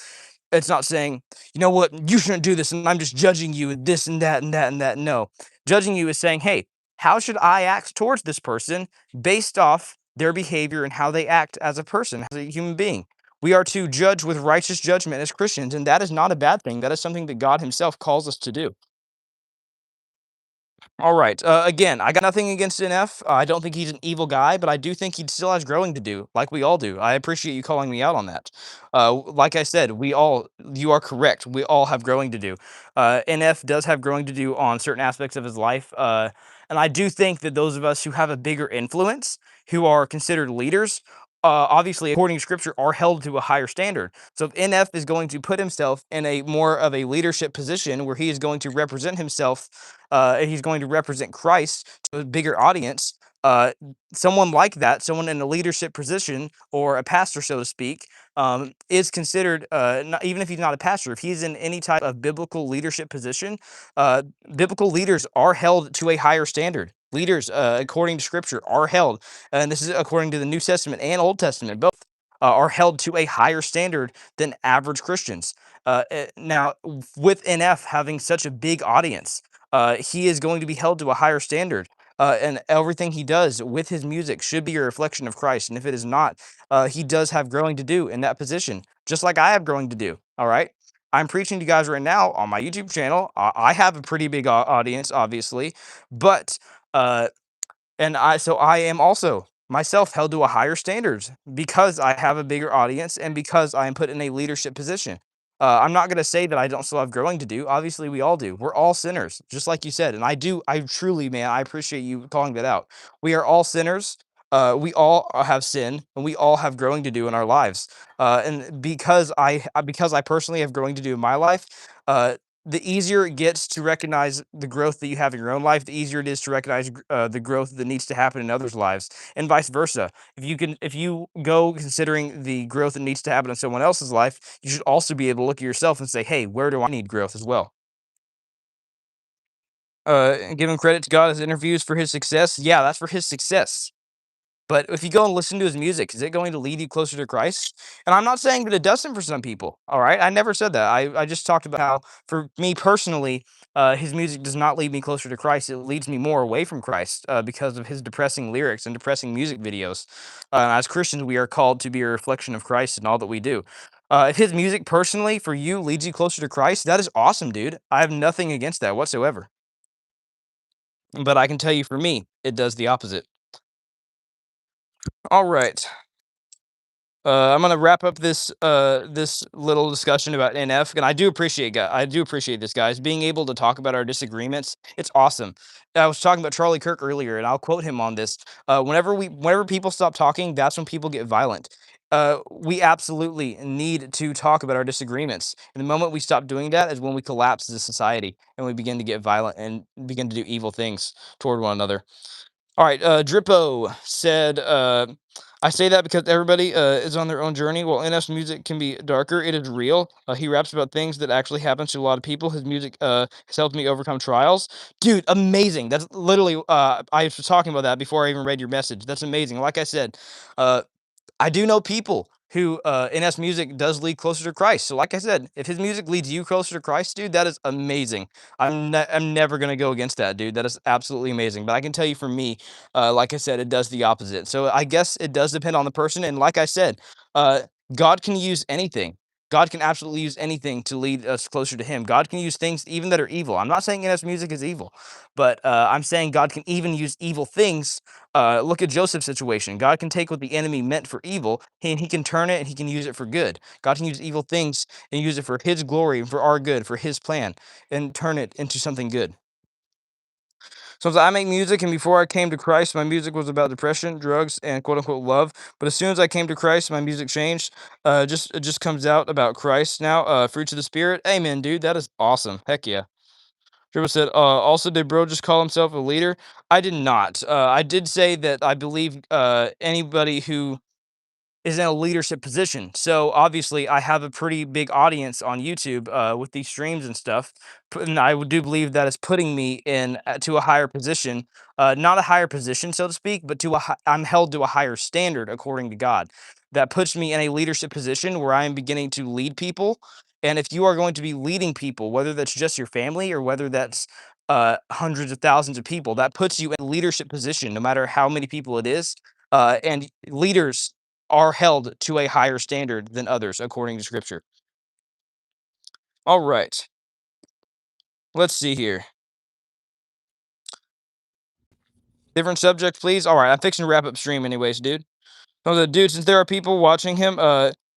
A: you know what, you shouldn't do this, and I'm just judging you and this and that and that and that. No, judging you is saying, hey, how should I act towards this person based off their behavior and how they act as a person, as a human being. We are to judge with righteous judgment as Christians, and that is not a bad thing. That is something that God Himself calls us to do. All right. Again, I got nothing against NF. I don't think he's an evil guy, but I do think he still has growing to do, like we all do. I appreciate you calling me out on that. Like I said, you are correct. We all have growing to do. NF does have growing to do on certain aspects of his life. And I do think that those of us who have a bigger influence, who are considered leaders, obviously, according to scripture, are held to a higher standard. So if NF is going to put himself in a more of a leadership position where he is going to represent himself, he's going to represent Christ to a bigger audience. Someone like that, someone in a leadership position or a pastor, so to speak, is considered, not, even if he's not a pastor, if he's in any type of biblical leadership position, biblical leaders are held to a higher standard. Leaders, according to Scripture, are held, and this is according to the New Testament and Old Testament, both are held to a higher standard than average Christians. Now, with NF having such a big audience, he is going to be held to a higher standard. And everything he does with his music should be a reflection of Christ. And if it is not, he does have growing to do in that position, just like I have growing to do. All right. I'm preaching to you guys right now on my YouTube channel. I have a pretty big audience, obviously, but uh, so I am also myself held to a higher standards because I have a bigger audience and because I am put in a leadership position. I'm not going to say that I don't still have growing to do. Obviously, we all do. We're all sinners, just like you said. And I do, I truly, man, I appreciate you calling that out. We are all sinners. We all have sin and we all have growing to do in our lives. And because I personally have growing to do in my life, the easier it gets to recognize the growth that you have in your own life, the easier it is to recognize the growth that needs to happen in others' lives, and vice versa. If you go considering the growth that needs to happen in someone else's life, you should also be able to look at yourself and say, "Hey, where do I need growth as well?" Giving credit to God as interviews for his success. Yeah, that's for his success. But if you go and listen to his music, is it going to lead you closer to Christ? And I'm not saying that it doesn't for some people. All right. I never said that. I just talked about how, for me personally, his music does not lead me closer to Christ. It leads me more away from Christ because of his depressing lyrics and depressing music videos. As Christians, we are called to be a reflection of Christ in all that we do. If his music personally for you leads you closer to Christ, that is awesome, dude. I have nothing against that whatsoever. But I can tell you for me, it does the opposite. All right. I'm gonna wrap up this little discussion about NF, and I do appreciate this, guys, being able to talk about our disagreements. It's awesome. I was talking about Charlie Kirk earlier, and I'll quote him on this. Whenever people stop talking, that's when people get violent. We absolutely need to talk about our disagreements. And the moment we stop doing that is when we collapse as a society and we begin to get violent and begin to do evil things toward one another. All right, Drippo said, "I say that because everybody is on their own journey. While NF's music can be darker, it is real. He raps about things that actually happens to a lot of people. His music has helped me overcome trials. Dude, amazing. That's literally I was talking about that before I even read your message. That's amazing. Like I said, uh, I do know people who NS music does lead closer to Christ. So, like I said, if his music leads you closer to Christ, dude, that is amazing. I'm never gonna go against that, dude. That is absolutely amazing. But I can tell you, for me, like I said, it does the opposite. So I guess it does depend on the person. And like I said, uh, God can use anything. God can absolutely use anything to lead us closer to Him. God can use things even that are evil. I'm not saying NS music is evil, but I'm saying God can even use evil things. Look at Joseph's situation. God can take what the enemy meant for evil, and he can turn it and he can use it for good. God can use evil things and use it for his glory and for our good, for his plan, and turn it into something good. So I make music, and before I came to Christ, my music was about depression, drugs, and quote unquote love. But as soon as I came to Christ, my music changed. It just comes out about Christ now. Fruits of the Spirit. Amen, dude. That is awesome. Heck yeah. Dribble said, also, did bro just call himself a leader? I did not. I did say that I believe anybody who is in a leadership position. So obviously, I have a pretty big audience on YouTube with these streams and stuff, and do believe that is putting me in to a higher position, not a higher position, so to speak, but I'm held to a higher standard according to God. That puts me in a leadership position where I am beginning to lead people. And if you are going to be leading people, whether that's just your family or whether that's hundreds of thousands of people, that puts you in a leadership position, no matter how many people it is. And leaders are held to a higher standard than others according to scripture. All right. Let's see here. Different subject, please. All right. I'm fixing to wrap up stream anyways, dude. So the dude, since there are people watching him,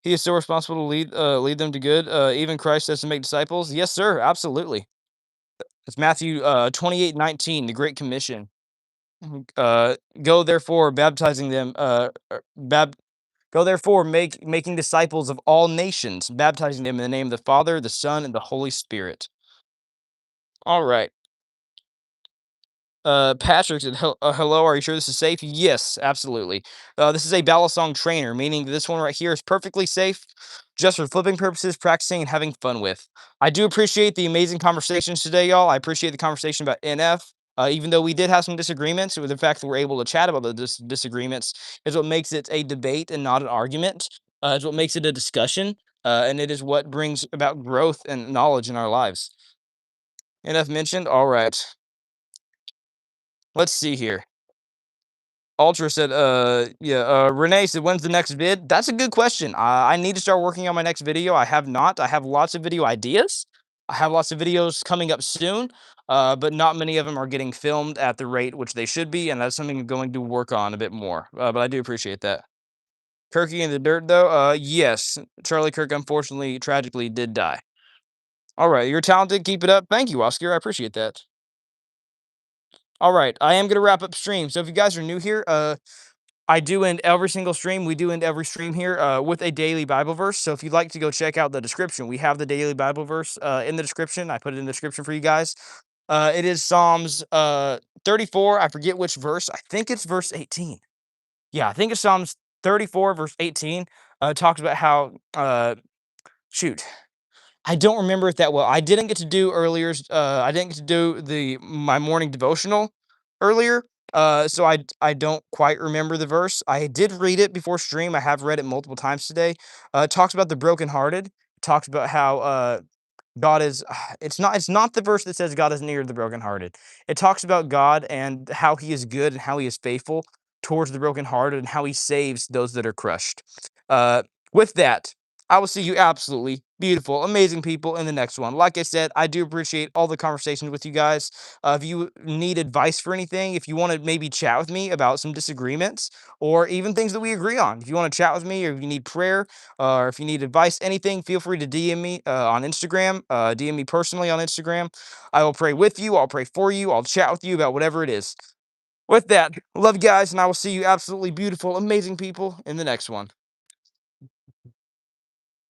A: he is still responsible to lead them to good. Even Christ says to make disciples. Yes, sir. Absolutely. It's Matthew 28:19, the Great Commission. Go therefore, baptizing them, go therefore, making disciples of all nations, baptizing them in the name of the Father, the Son, and the Holy Spirit. All right. Patrick said, "Hello, are you sure this is safe?" Yes, absolutely. This is a Balisong trainer, meaning this one right here is perfectly safe, just for flipping purposes, practicing, and having fun with. I do appreciate the amazing conversations today, y'all. I appreciate the conversation about NF. Even though we did have some disagreements, with the fact that we're able to chat about the disagreements is what makes it a debate and not an argument. Is what makes it a discussion, and it is what brings about growth and knowledge in our lives. Enough mentioned. All right. Let's see here. Ultra said, yeah, Renee said, when's the next vid? That's a good question. I need to start working on my next video. I have not. I have lots of video ideas. I have lots of videos coming up soon, but not many of them are getting filmed at the rate which they should be, and that's something I'm going to work on a bit more. But I do appreciate that. Kirky in the dirt, though. Yes, Charlie Kirk unfortunately, tragically, did die. All right, you're talented. Keep it up. Thank you, Oscar. I appreciate that. All right, I am gonna wrap up stream. So if you guys are new here, I do end every single stream. We do end every stream here with a daily Bible verse. So if you'd like to go check out the description, we have the daily Bible verse in the description. I put it in the description for you guys. It is Psalms 34. I forget which verse. I think it's verse 18. Yeah, I think it's Psalms 34, verse 18. Talks about how shoot. I don't remember it that well. I didn't get to do earlier. I didn't get to do the my morning devotional earlier. So I don't quite remember the verse. I did read it before stream. I have read it multiple times today. It talks about the brokenhearted. It talks about how God is it's not the verse that says God is near the brokenhearted. It talks about God and how he is good and how he is faithful towards the brokenhearted and how he saves those that are crushed. Uh, with that, I will see you absolutely beautiful, amazing people in the next one. Like I said, I do appreciate all the conversations with you guys. If you need advice for anything, if you want to maybe chat with me about some disagreements or even things that we agree on, if you want to chat with me or if you need prayer, or if you need advice, anything, feel free to DM me on Instagram. DM me personally on Instagram. I will pray with you. I'll pray for you. I'll chat with you about whatever it is. With that, love you guys, and I will see you absolutely beautiful, amazing people in the next one.